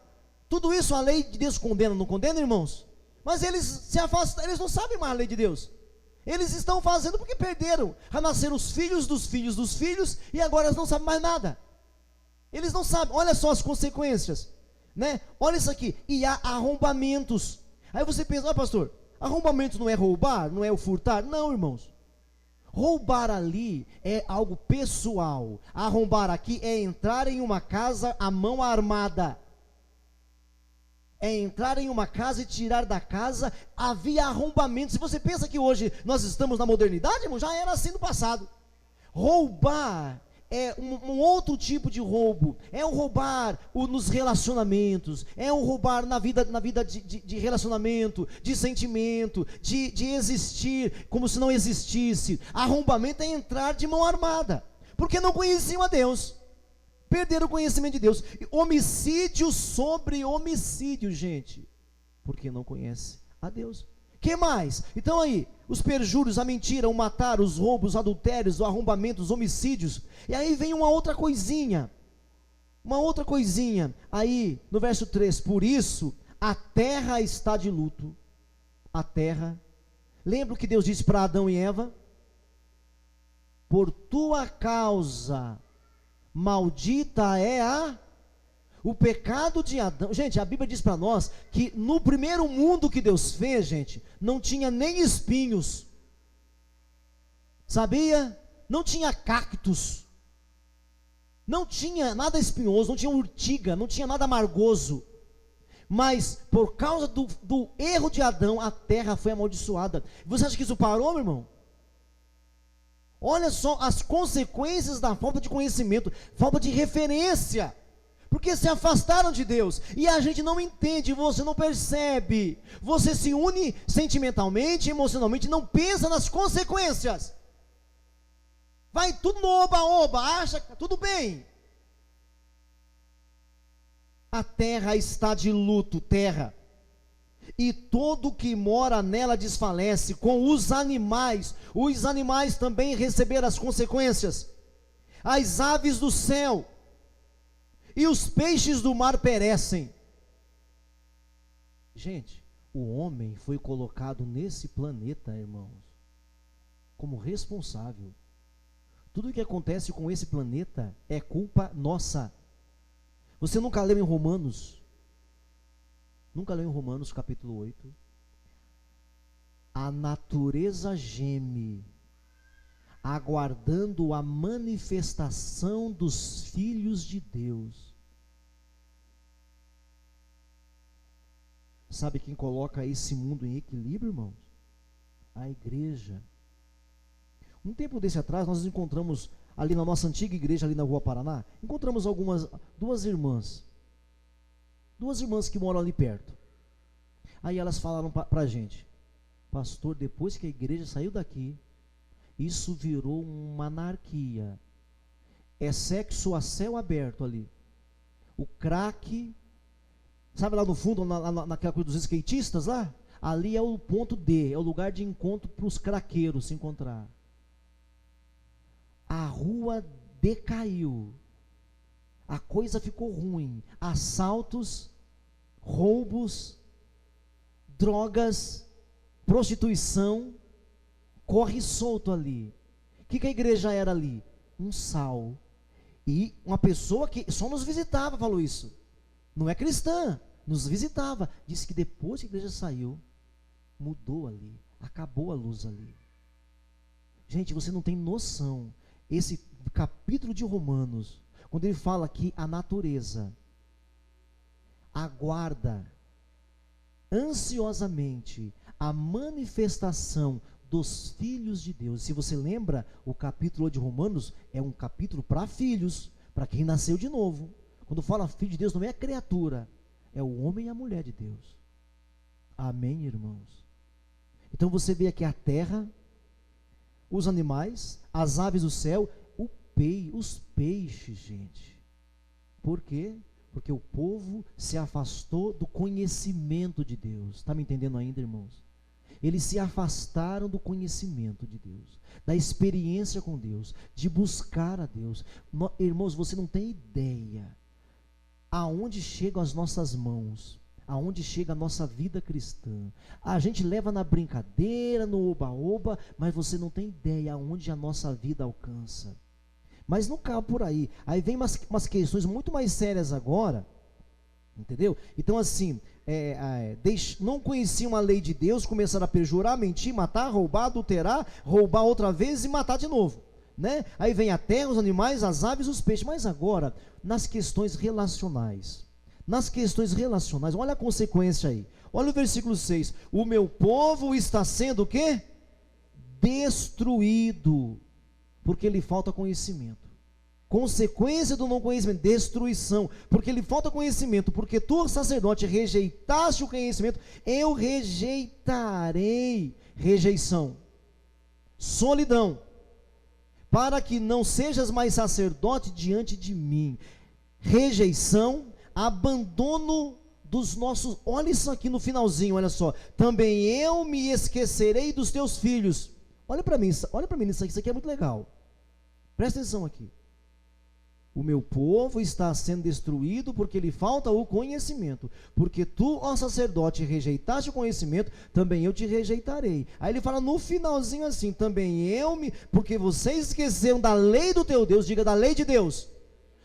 tudo isso a lei de Deus condena, não condena, irmãos? Mas eles se afastam, eles não sabem mais a lei de Deus. Eles estão fazendo porque perderam. Já nasceram os filhos dos filhos dos filhos e agora eles não sabem mais nada. Eles não sabem, olha só as consequências, né? Olha isso aqui, e há arrombamentos. Aí você pensa, pastor, arrombamentos não é roubar, não é o furtar? Não, irmãos. Roubar ali é algo pessoal. Arrombar aqui é entrar em uma casa à mão armada. É entrar em uma casa e tirar da casa. Havia arrombamento. Se você pensa que hoje nós estamos na modernidade, irmão, já era assim no passado. Roubar é um outro tipo de roubo. É um roubar nos relacionamentos, é um roubar na vida de relacionamento, de sentimento, de existir como se não existisse. Arrombamento é entrar de mão armada, porque não conheciam a Deus, perderam o conhecimento de Deus. Homicídio sobre homicídio, gente, porque não conhece a Deus. Que mais? Então aí, os perjúrios, a mentira, o matar, os roubos, os adultérios, os arrombamentos, os homicídios. E aí vem uma outra coisinha, aí no verso 3, por isso a terra está de luto. A terra, lembra o que Deus disse para Adão e Eva? Por tua causa, maldita é o pecado de Adão. Gente, a Bíblia diz para nós que no primeiro mundo que Deus fez, gente, não tinha nem espinhos, sabia? Não tinha cactos, não tinha nada espinhoso, não tinha urtiga, não tinha nada amargoso. Mas por causa do erro de Adão, a terra foi amaldiçoada. Você acha que isso parou, meu irmão? Olha só as consequências da falta de conhecimento, falta de referência, porque se afastaram de Deus, e a gente não entende, você não percebe, você se une sentimentalmente, emocionalmente, não pensa nas consequências, vai tudo no oba-oba, acha que tudo bem. A terra está de luto, terra, e todo que mora nela desfalece, com os animais também receberam as consequências, as aves do céu, e os peixes do mar perecem. Gente, o homem foi colocado nesse planeta, irmãos, como responsável. Tudo o que acontece com esse planeta é culpa nossa. Você nunca leu em Romanos? Nunca leu em Romanos capítulo 8? A natureza geme, aguardando a manifestação dos filhos de Deus. Sabe quem coloca esse mundo em equilíbrio, irmãos? A igreja. Um tempo desse atrás, nós encontramos ali na nossa antiga igreja, ali na Rua Paraná, encontramos duas irmãs que moram ali perto. Aí elas falaram para a gente: pastor, depois que a igreja saiu daqui, isso virou uma anarquia, é sexo a céu aberto ali, o crack, sabe lá no fundo, naquela coisa dos skatistas lá, ali é o ponto D, é o lugar de encontro para os craqueiros se encontrar. A rua decaiu, a coisa ficou ruim, assaltos, roubos, drogas, prostituição, corre solto ali. O que a igreja era ali? Um sal. E uma pessoa que só nos visitava falou isso. Não é cristã, nos visitava. Disse que depois que a igreja saiu, mudou ali, acabou a luz ali. Gente, você não tem noção. Esse capítulo de Romanos, quando ele fala que a natureza aguarda ansiosamente a manifestação dos filhos de Deus. Se você lembra, o capítulo de Romanos é um capítulo para filhos, para quem nasceu de novo. Quando fala filho de Deus, não é a criatura, é o homem e a mulher de Deus. Amém, irmãos? Então você vê aqui a terra, os animais, as aves do céu, os peixes, gente. Por quê? Porque o povo se afastou do conhecimento de Deus. Está me entendendo ainda, irmãos? Eles se afastaram do conhecimento de Deus, da experiência com Deus, de buscar a Deus. Irmãos, você não tem ideia aonde chegam as nossas mãos, aonde chega a nossa vida cristã. A gente leva na brincadeira, no oba-oba, mas você não tem ideia aonde a nossa vida alcança. Mas não cabe por aí. Aí vem umas questões muito mais sérias agora, entendeu? Então assim, não conheciam a lei de Deus, começaram a perjurar, mentir, matar, roubar, adulterar, roubar outra vez e matar de novo, né? Aí vem a terra, os animais, as aves, os peixes. Mas agora, nas questões relacionais, olha a consequência aí. Olha o versículo 6. O meu povo está sendo o quê? Destruído, porque lhe falta conhecimento. Consequência do não conhecimento, destruição, porque lhe falta conhecimento. Porque tu, sacerdote, rejeitaste o conhecimento, eu rejeitarei. Rejeição, solidão, para que não sejas mais sacerdote diante de mim. Rejeição, abandono dos nossos. Olha isso aqui no finalzinho, olha só. Também eu me esquecerei dos teus filhos. Olha para mim, isso aqui é muito legal. Presta atenção aqui. O meu povo está sendo destruído porque lhe falta o conhecimento. Porque tu, ó sacerdote, rejeitaste o conhecimento, também eu te rejeitarei. Aí ele fala no finalzinho assim, porque vocês esqueceram da lei do teu Deus. Diga da lei de Deus.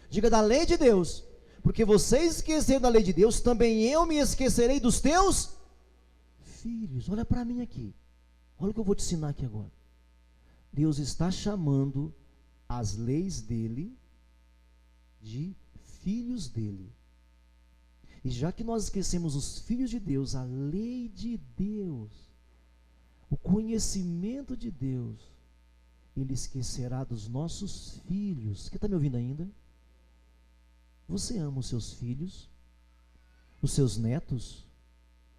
Diga da lei de Deus. Porque vocês esqueceram da lei de Deus, também eu me esquecerei dos teus filhos. Olha para mim aqui. Olha o que eu vou te ensinar aqui agora. Deus está chamando as leis dele de filhos dele. E já que nós esquecemos os filhos de Deus, a lei de Deus, o conhecimento de Deus, ele esquecerá dos nossos filhos. Quem está me ouvindo ainda? Você ama os seus filhos? Os seus netos?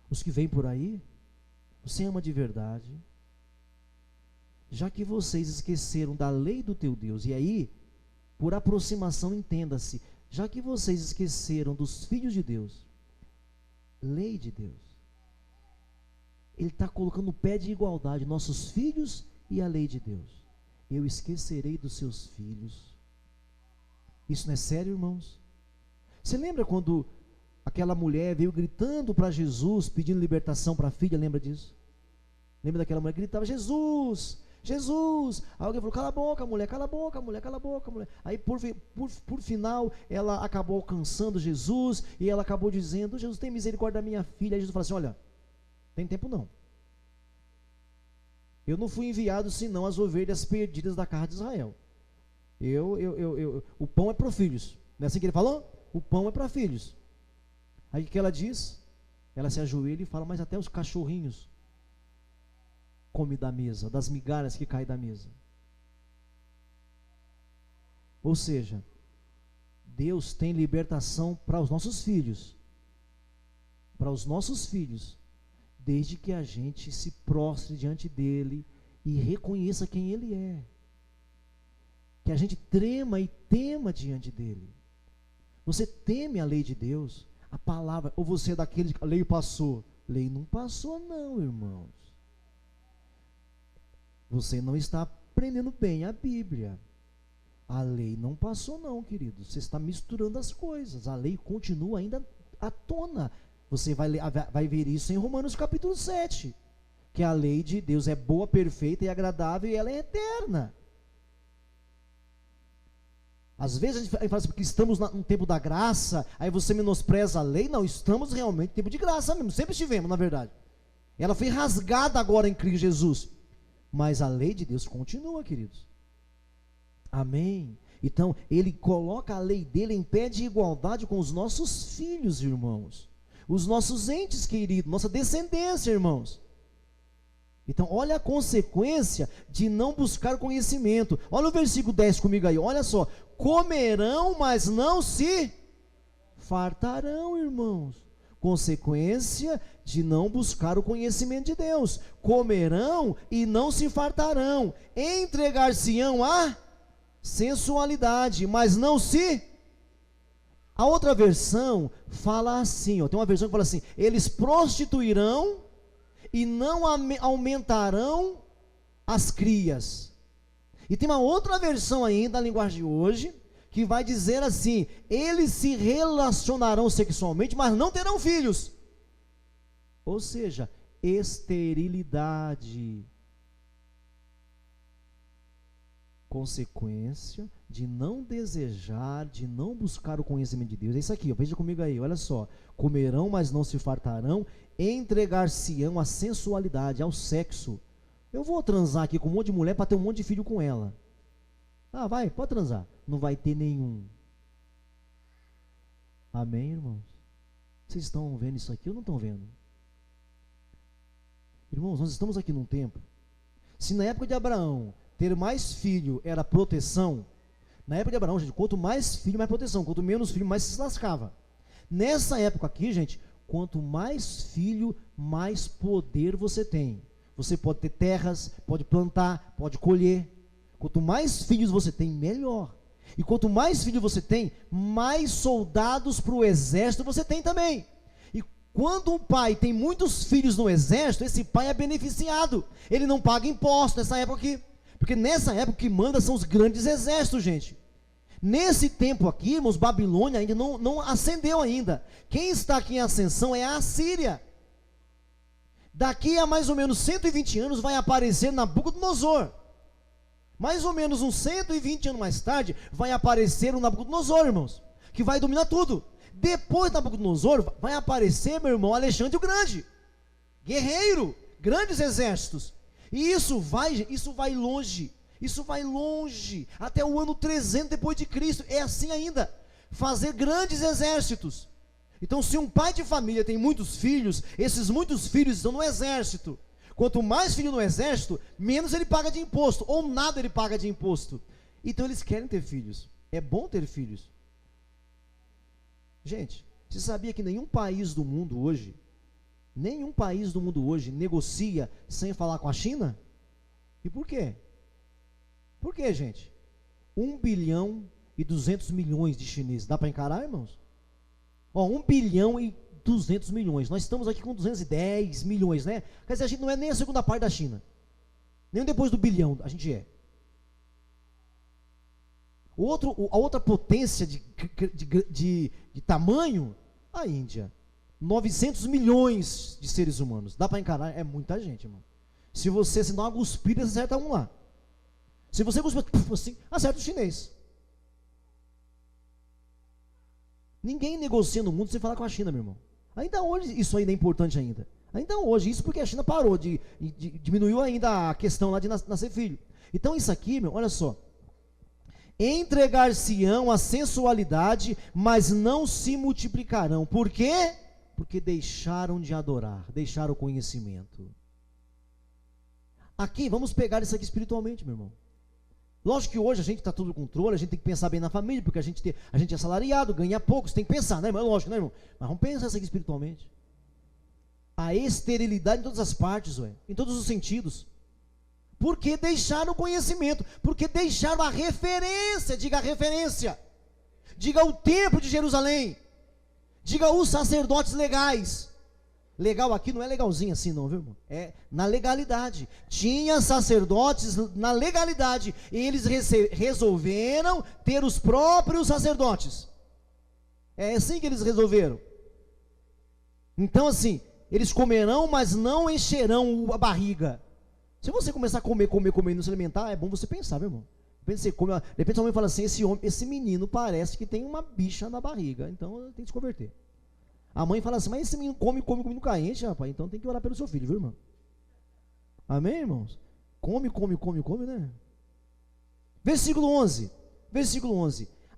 Os que vêm por aí? Você ama de verdade? Já que vocês esqueceram da lei do teu Deus, e aí, por aproximação, entenda-se, já que vocês esqueceram dos filhos de Deus, lei de Deus, ele está colocando o pé de igualdade, nossos filhos e a lei de Deus. Eu esquecerei dos seus filhos. Isso não é sério, irmãos? Você lembra quando aquela mulher veio gritando para Jesus, pedindo libertação para a filha? Lembra disso? Lembra daquela mulher que gritava, Jesus, Jesus. Aí alguém falou, cala a boca, mulher, cala a boca, mulher, cala a boca, mulher. Aí por final, ela acabou alcançando Jesus, e ela acabou dizendo, Jesus, tem misericórdia da minha filha. Aí Jesus falou assim, olha, tem tempo não. Eu não fui enviado senão as ovelhas perdidas da casa de Israel. O pão é para filhos. Não é assim que ele falou? O pão é para filhos. Aí o que ela diz? Ela se ajoelha e fala, mas até os cachorrinhos come da mesa, das migalhas que caem da mesa. Ou seja, Deus tem libertação para os nossos filhos. Para os nossos filhos. Desde que a gente se prostre diante dele e reconheça quem ele é. Que a gente trema e tema diante dele. Você teme a lei de Deus, a palavra, ou você é daquele que a lei passou? Lei não passou não, irmãos. Você não está aprendendo bem a Bíblia. A lei não passou não, querido. Você está misturando as coisas. A lei continua ainda à tona. Você vai ver isso em Romanos capítulo 7, que a lei de Deus é boa, perfeita e agradável e ela é eterna. Às vezes a gente fala assim, porque estamos no tempo da graça, aí você menospreza a lei. Não, estamos realmente no tempo de graça mesmo, sempre estivemos, na verdade. Ela foi rasgada agora em Cristo Jesus, mas a lei de Deus continua, queridos. Amém? Então, ele coloca a lei dele em pé de igualdade com os nossos filhos, irmãos. Os nossos entes queridos, nossa descendência, irmãos. Então, olha a consequência de não buscar conhecimento. Olha o versículo 10 comigo aí, olha só. Comerão, mas não se fartarão, irmãos. Consequência de não buscar o conhecimento de Deus. Comerão e não se fartarão. Entregar-se-ão a sensualidade, mas não se... A outra versão fala assim, ó, tem uma versão que fala assim: eles prostituirão e não aumentarão as crias. E tem uma outra versão ainda, na linguagem de hoje, que vai dizer assim: eles se relacionarão sexualmente, mas não terão filhos. Ou seja, esterilidade. Consequência de não desejar, de não buscar o conhecimento de Deus. É isso aqui, ó, veja comigo aí, olha só. Comerão, mas não se fartarão, entregar-se-ão à sensualidade, ao sexo. Eu vou transar aqui com um monte de mulher para ter um monte de filho com ela. Ah, vai, pode transar. Não vai ter nenhum. Amém, irmãos? Vocês estão vendo isso aqui ou não estão vendo? Irmãos, nós estamos aqui num tempo. Se na época de Abraão ter mais filho era proteção, na época de Abraão, gente, quanto mais filho, mais proteção. Quanto menos filho, mais se lascava. Nessa época aqui, gente, quanto mais filho, mais poder você tem. Você pode ter terras, pode plantar, pode colher. Quanto mais filhos você tem, melhor. E quanto mais filhos você tem, mais soldados para o exército você tem também. E quando um pai tem muitos filhos no exército, esse pai é beneficiado. Ele não paga imposto nessa época aqui. Porque nessa época o que manda são os grandes exércitos, gente. Nesse tempo aqui, irmãos, Babilônia ainda não ascendeu ainda. Quem está aqui em ascensão é a Assíria. Daqui a mais ou menos 120 anos vai aparecer Nabucodonosor. Mais ou menos uns 120 anos mais tarde vai aparecer o Nabucodonosor, irmãos, que vai dominar tudo. Depois de Nabucodonosor vai aparecer, meu irmão, Alexandre o Grande. Guerreiro, grandes exércitos. E isso vai longe, até o ano 300 depois de Cristo, é assim ainda, fazer grandes exércitos. Então, se um pai de família tem muitos filhos, esses muitos filhos estão no exército. Quanto mais filho no exército, menos ele paga de imposto, ou nada ele paga de imposto. Então, eles querem ter filhos, é bom ter filhos. Gente, você sabia que nenhum país do mundo hoje negocia sem falar com a China? E por quê? Por quê, gente? 1 bilhão e 200 milhões de chineses. Dá para encarar, irmãos? 1 bilhão e 200 milhões. Nós estamos aqui com 210 milhões, né? Quer dizer, a gente não é nem a segunda parte da China. Nem depois do bilhão a gente é. A outra potência de tamanho, a Índia. 900 milhões de seres humanos. Dá para encarar? É muita gente, irmão. Se você dá uma cuspida, você acerta um lá. Se você cuspir assim, acerta o chinês. Ninguém negocia no mundo sem falar com a China, meu irmão. Ainda hoje, isso ainda é importante ainda. Ainda hoje, isso porque a China parou, diminuiu ainda a questão lá de nascer filho. Então isso aqui, meu, olha só. Entregar-se-ão à sensualidade, mas não se multiplicarão. Por quê? Porque deixaram de adorar, deixaram o conhecimento. Aqui, vamos pegar isso aqui espiritualmente, meu irmão. Lógico que hoje a gente está tudo no controle, a gente tem que pensar bem na família, porque a gente é assalariado, ganha pouco, você tem que pensar, né, irmão? Lógico, né, irmão? Mas vamos pensar isso aqui espiritualmente. A esterilidade em todas as partes, em todos os sentidos. Porque deixaram o conhecimento, porque deixaram a referência, diga a referência, diga o templo de Jerusalém, diga os sacerdotes legais. Legal aqui não é legalzinho assim não, viu, irmão? É na legalidade. Tinha sacerdotes na legalidade, e eles resolveram ter os próprios sacerdotes. É assim que eles resolveram. Então assim, eles comerão, mas não encherão a barriga. Se você começar a comer e não se alimentar, é bom você pensar, meu irmão. De repente sua mãe fala assim, esse menino parece que tem uma bicha na barriga, então tem que se converter. A mãe fala assim, mas esse menino come, não cai, enche, rapaz, então tem que orar pelo seu filho, viu, irmão? Amém, irmãos? Come, né? Versículo 11.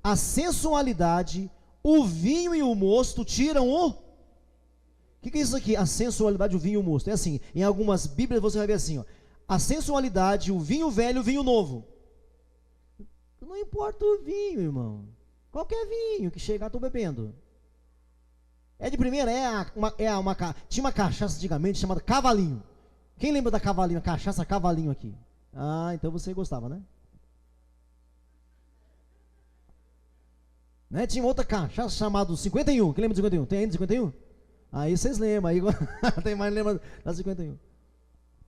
A sensualidade, o vinho e o mosto tiram o... O que é isso aqui? A sensualidade, o vinho e o mosto. É assim, em algumas bíblias você vai ver assim, ó. A sensualidade, o vinho velho e o vinho novo. Não importa o vinho, irmão. Qualquer vinho que chegar, estou bebendo. É de primeira, tinha uma cachaça antigamente chamada Cavalinho. Quem lembra da Cavalinho, a cachaça Cavalinho aqui? Ah, então você gostava, né? Tinha outra cachaça chamada 51. Quem lembra de 51? Tem ainda 51? Aí vocês lembram, aí tem mais lembra da 51.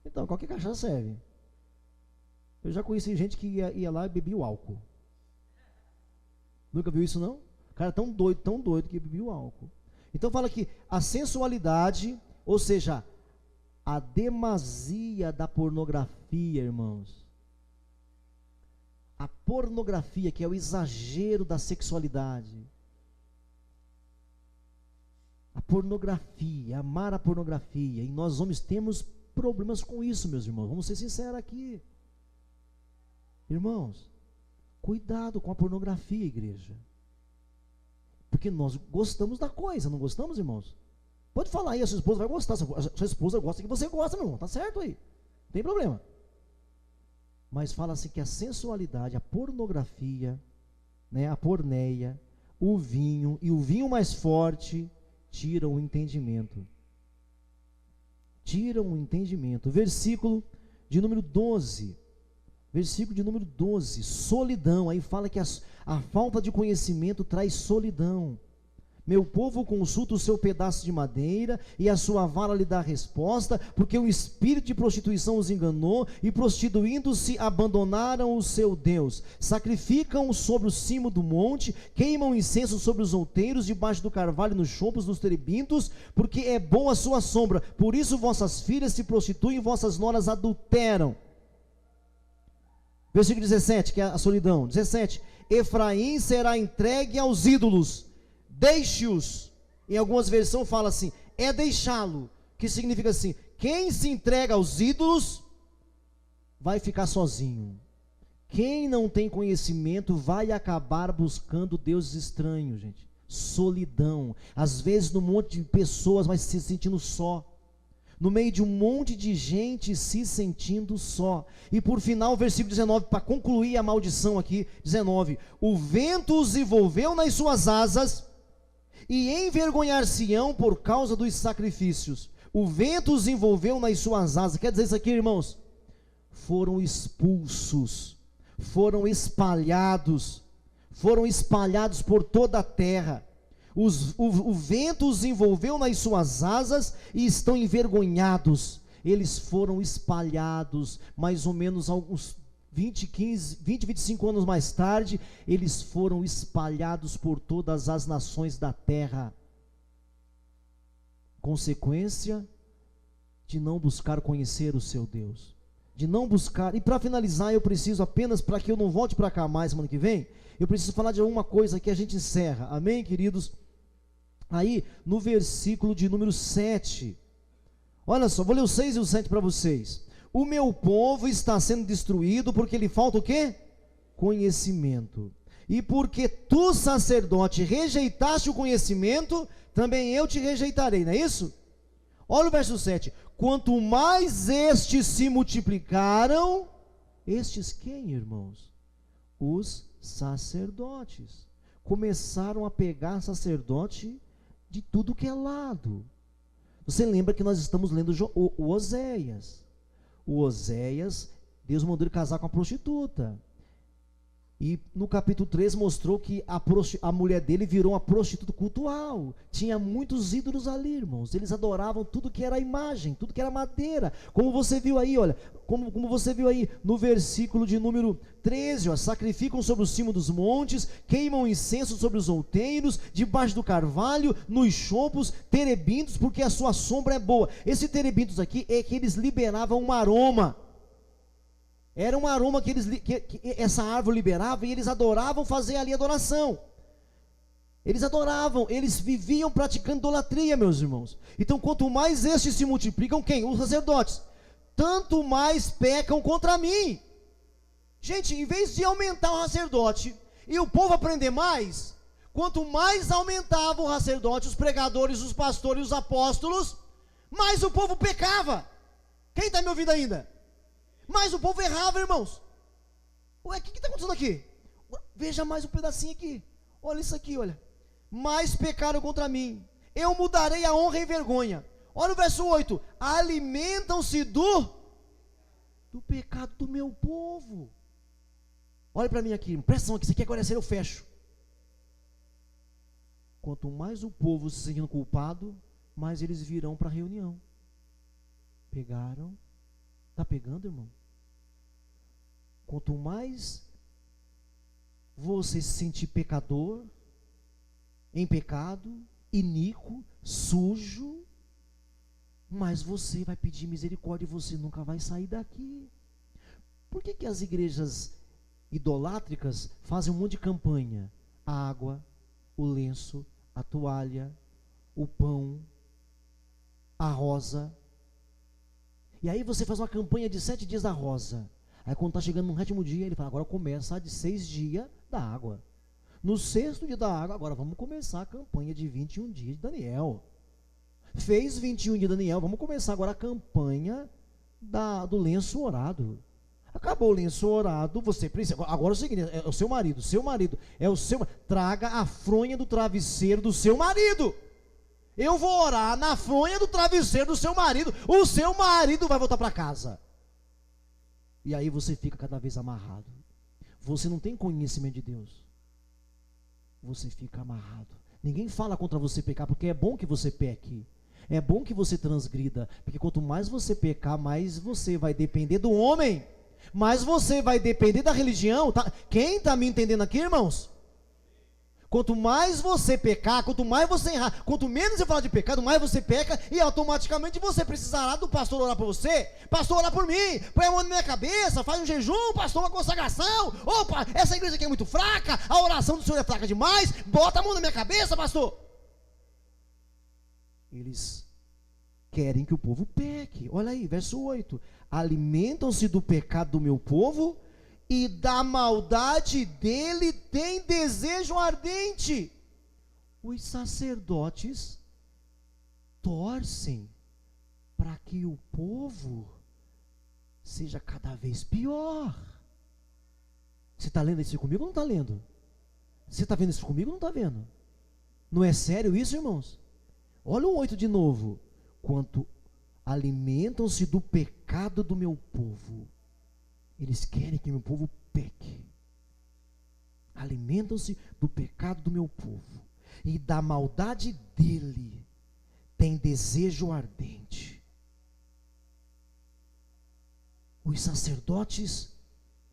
Então, qualquer cachaça serve. Eu já conheci gente que ia lá e bebia o álcool. Nunca viu isso, não? O cara é tão doido que bebia o álcool. Então fala que a sensualidade, ou seja, a demasia da pornografia, irmãos. A pornografia, que é o exagero da sexualidade. A pornografia, amar a pornografia. E nós homens temos problemas com isso, meus irmãos. Vamos ser sinceros aqui. Irmãos, cuidado com a pornografia, igreja. Porque nós gostamos da coisa, não gostamos, irmãos? Pode falar aí, a sua esposa vai gostar. A sua esposa gosta que você gosta, meu irmão. Tá certo aí. Não tem problema. Mas fala-se que a sensualidade, a pornografia, a porneia, o vinho e o vinho mais forte tiram o entendimento. Tiram o entendimento. Versículo de número 12. Solidão. Aí fala que a falta de conhecimento traz solidão. Meu povo consulta o seu pedaço de madeira, e a sua vara lhe dá resposta, porque o espírito de prostituição os enganou, e prostituindo-se abandonaram o seu Deus. Sacrificam sobre o cimo do monte, queimam incenso sobre os outeiros, debaixo do carvalho, nos choupos dos terebintos, porque é bom a sua sombra. Por isso vossas filhas se prostituem, vossas noras adulteram. Versículo 17, que é a solidão. 17, Efraim será entregue aos ídolos, deixe-os. Em algumas versões fala assim, é deixá-lo, que significa assim, quem se entrega aos ídolos, vai ficar sozinho. Quem não tem conhecimento, vai acabar buscando deuses estranhos, gente. Solidão, às vezes no monte de pessoas, mas se sentindo só. No meio de um monte de gente se sentindo só. E por final, versículo 19, para concluir a maldição aqui, 19, o vento os envolveu nas suas asas, e envergonhar-se-ão por causa dos sacrifícios. O vento os envolveu nas suas asas. Quer dizer isso aqui, irmãos? Foram expulsos, foram espalhados por toda a terra. O vento os envolveu nas suas asas e estão envergonhados. Eles foram espalhados, mais ou menos alguns 25 anos mais tarde, eles foram espalhados por todas as nações da terra. Consequência de não buscar conhecer o seu Deus, de não buscar. E para finalizar, eu preciso apenas, para que eu não volte para cá mais semana que vem, eu preciso falar de alguma coisa que a gente encerra, amém, queridos? Aí, no versículo de número 7, olha só, vou ler o 6 e o 7 para vocês. O meu povo está sendo destruído porque lhe falta o quê? Conhecimento. E porque tu, sacerdote, rejeitaste o conhecimento, também eu te rejeitarei, não é isso? Olha o verso 7. Quanto mais estes se multiplicaram, estes quem, irmãos? Os sacerdotes. Começaram a pegar sacerdote de tudo que é lado. Você lembra que nós estamos lendo o Oséias. O Oséias, Deus mandou ele casar com a prostituta. E no capítulo 3 mostrou que a mulher dele virou uma prostituta cultual. Tinha muitos ídolos ali, irmãos. Eles adoravam tudo que era imagem, tudo que era madeira. Como você viu aí, olha, como você viu aí no versículo de número 13, ó, sacrificam sobre o cimo dos montes, queimam incenso sobre os outeiros, debaixo do carvalho, nos choupos, terebintos, porque a sua sombra é boa. Esse terebintos aqui é que eles liberavam um aroma. Era um aroma que essa árvore liberava, e eles adoravam fazer ali adoração. Eles adoravam, eles viviam praticando idolatria, meus irmãos. Então, quanto mais estes se multiplicam, quem? Os sacerdotes. Tanto mais pecam contra mim. Gente, em vez de aumentar o sacerdote e o povo aprender mais, quanto mais aumentava o sacerdote, os pregadores, os pastores, os apóstolos, mais o povo pecava. Quem está me ouvindo ainda? Mas o povo errava, irmãos. Ué, o que está acontecendo aqui? Veja mais um pedacinho aqui. Olha isso aqui, olha. Mais pecaram contra mim. Eu mudarei a honra em vergonha. Olha o verso 8. Alimentam-se do pecado do meu povo. Olha para mim aqui. Presta atenção aqui. Isso aqui agora é sério, eu fecho. Quanto mais o povo se sentindo culpado, mais eles virão para a reunião. Pegaram. Está pegando, irmão? Quanto mais você se sentir pecador, em pecado, iníquo, sujo, mais você vai pedir misericórdia e você nunca vai sair daqui. Por que as igrejas idolátricas fazem um monte de campanha? A água, o lenço, a toalha, o pão, a rosa. E aí você faz uma campanha de 7 dias da rosa. Aí quando está chegando no 7º dia, ele fala, agora começa a de 6 dias da água. No 6º dia da água, agora vamos começar a campanha de 21 dias de Daniel. Fez 21 dias de Daniel, vamos começar agora a campanha do lenço orado. Acabou o lenço orado, você precisa, agora é o seguinte, é o seu marido, traga a fronha do travesseiro do seu marido. Eu vou orar na fronha do travesseiro do seu marido, o seu marido vai voltar para casa. E aí você fica cada vez amarrado. Você não tem conhecimento de Deus. Você fica amarrado. Ninguém fala contra você pecar, porque é bom que você peque. É bom que você transgrida, porque quanto mais você pecar, mais você vai depender do homem. Mais você vai depender da religião. Tá? Quem está me entendendo aqui, irmãos? Quanto mais você pecar, quanto mais você errar, quanto menos eu falar de pecado, mais você peca, e automaticamente você precisará do pastor orar por você. Pastor, orar por mim, põe a mão na minha cabeça, faz um jejum, pastor, uma consagração. Opa, essa igreja aqui é muito fraca, a oração do Senhor é fraca demais, bota a mão na minha cabeça, pastor. Eles querem que o povo peque. Olha aí, verso 8. Alimentam-se do pecado do meu povo, e da maldade dele tem desejo ardente. Os sacerdotes torcem para que o povo seja cada vez pior. Você está lendo isso comigo ou não está lendo? Você está vendo isso comigo ou não está vendo? Não é sério isso, irmãos? Olha o 8 de novo. Quanto alimentam-se do pecado do meu povo. Eles querem que meu povo peque. Alimentam-se do pecado do meu povo, e da maldade dele tem desejo ardente. Os sacerdotes,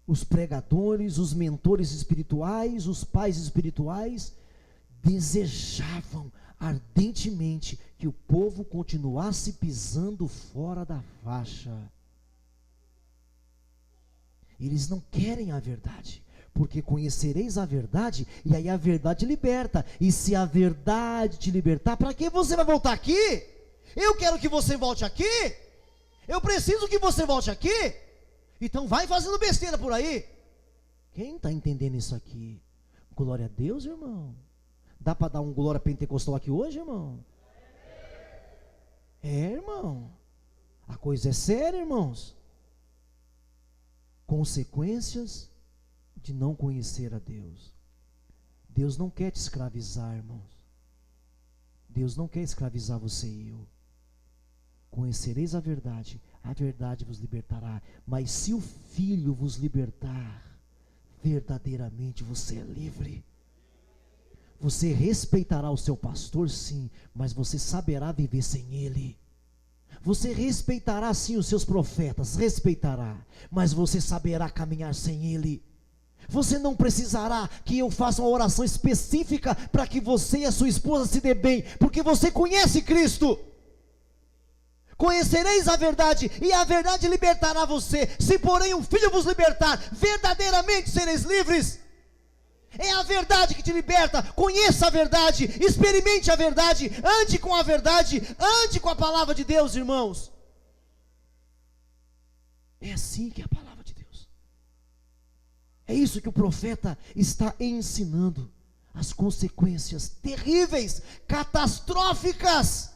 os pregadores, os mentores espirituais, os pais espirituais, desejavam ardentemente que o povo continuasse pisando fora da faixa. Eles não querem a verdade, porque conhecereis a verdade, e aí a verdade liberta. E se a verdade te libertar, para que você vai voltar aqui? Eu quero que você volte aqui. Eu preciso que você volte aqui. Então vai fazendo besteira por aí. Quem está entendendo isso aqui? Glória a Deus, irmão. Dá para dar um glória pentecostal aqui hoje, irmão? É, irmão. A coisa é séria, irmãos. Consequências de não conhecer a Deus. Deus não quer te escravizar, irmãos. Deus não quer escravizar você e eu. Conhecereis a verdade vos libertará. Mas se o Filho vos libertar, verdadeiramente você é livre. Você respeitará o seu pastor, sim, mas você saberá viver sem ele. Você respeitará sim os seus profetas, respeitará, mas você saberá caminhar sem ele. Você não precisará que eu faça uma oração específica para que você e a sua esposa se dê bem, porque você conhece Cristo. Conhecereis a verdade, e a verdade libertará você. Se porém o Filho vos libertar, verdadeiramente sereis livres. É a verdade que te liberta. Conheça a verdade, experimente a verdade, ande com a verdade, ande com a palavra de Deus, irmãos. É assim que é a palavra de Deus. É isso que o profeta está ensinando. As consequências terríveis, catastróficas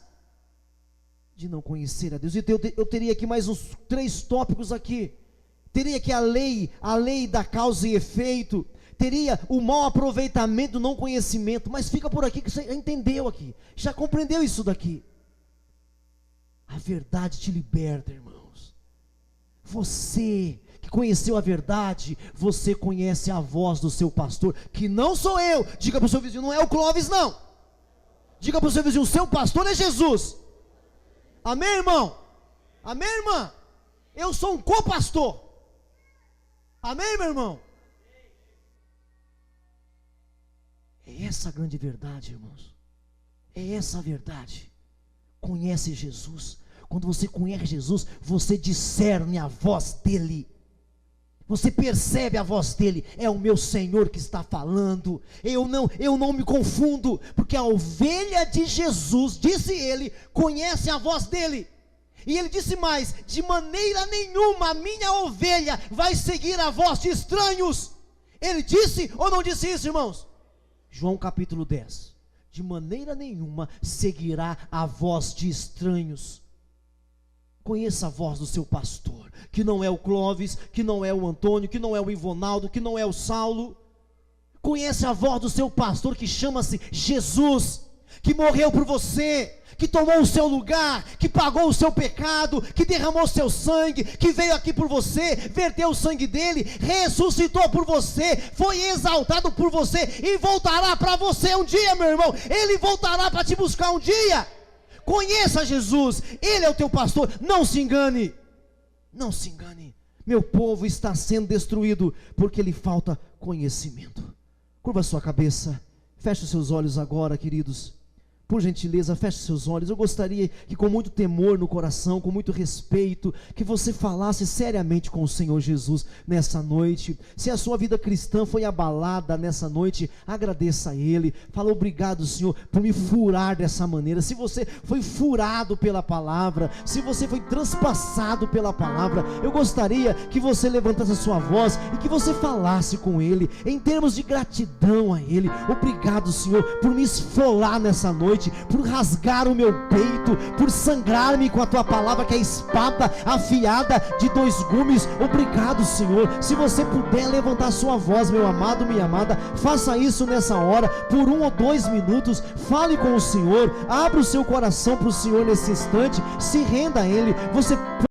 de não conhecer a Deus. Então eu teria aqui mais uns 3 tópicos aqui. Teria aqui a lei da causa e efeito. Teria o mau aproveitamento do não conhecimento. Mas fica por aqui que você entendeu aqui, já compreendeu isso daqui. A verdade te liberta, irmãos. Você que conheceu a verdade, você conhece a voz do seu pastor, que não sou eu. Diga para o seu vizinho, não é o Clóvis não. Diga para o seu vizinho, o seu pastor é Jesus. Amém, irmão? Amém, irmã? Eu sou um co-pastor. Amém, meu irmão? É essa a grande verdade, irmãos. É essa a verdade. Conhece Jesus. Quando você conhece Jesus, você discerne a voz dele. Você percebe a voz dele. É o meu Senhor que está falando. Eu não me confundo, porque a ovelha de Jesus, disse ele, conhece a voz dele. E ele disse mais: de maneira nenhuma a minha ovelha vai seguir a voz de estranhos. Ele disse ou não disse isso, irmãos? João capítulo 10. De maneira nenhuma seguirá a voz de estranhos. Conheça a voz do seu pastor, que não é o Clóvis, que não é o Antônio, que não é o Ivonaldo, que não é o Saulo. Conhece a voz do seu pastor, que chama-se Jesus, que morreu por você, que tomou o seu lugar, que pagou o seu pecado, que derramou o seu sangue, que veio aqui por você, verteu o sangue dele, ressuscitou por você, foi exaltado por você e voltará para você um dia, meu irmão. Ele voltará para te buscar um dia. Conheça Jesus, ele é o teu pastor. Não se engane, não se engane. Meu povo está sendo destruído porque lhe falta conhecimento. Curva sua cabeça, feche os seus olhos agora, queridos. Por gentileza, feche seus olhos. Eu gostaria que, com muito temor no coração, com muito respeito, que você falasse seriamente com o Senhor Jesus nessa noite. Se a sua vida cristã foi abalada nessa noite, agradeça a Ele. Fala: obrigado, Senhor, por me furar dessa maneira. Se você foi furado pela palavra, se você foi transpassado pela palavra, eu gostaria que você levantasse a sua voz e que você falasse com Ele, em termos de gratidão a Ele. Obrigado, Senhor, por me esfolar nessa noite, por rasgar o meu peito, por sangrar-me com a tua palavra, que é a espada afiada de 2 gumes. Obrigado, Senhor. Se você puder levantar a sua voz, meu amado, minha amada, faça isso nessa hora, por 1 ou 2 minutos. Fale com o Senhor, abra o seu coração para o Senhor nesse instante, se renda a Ele. Você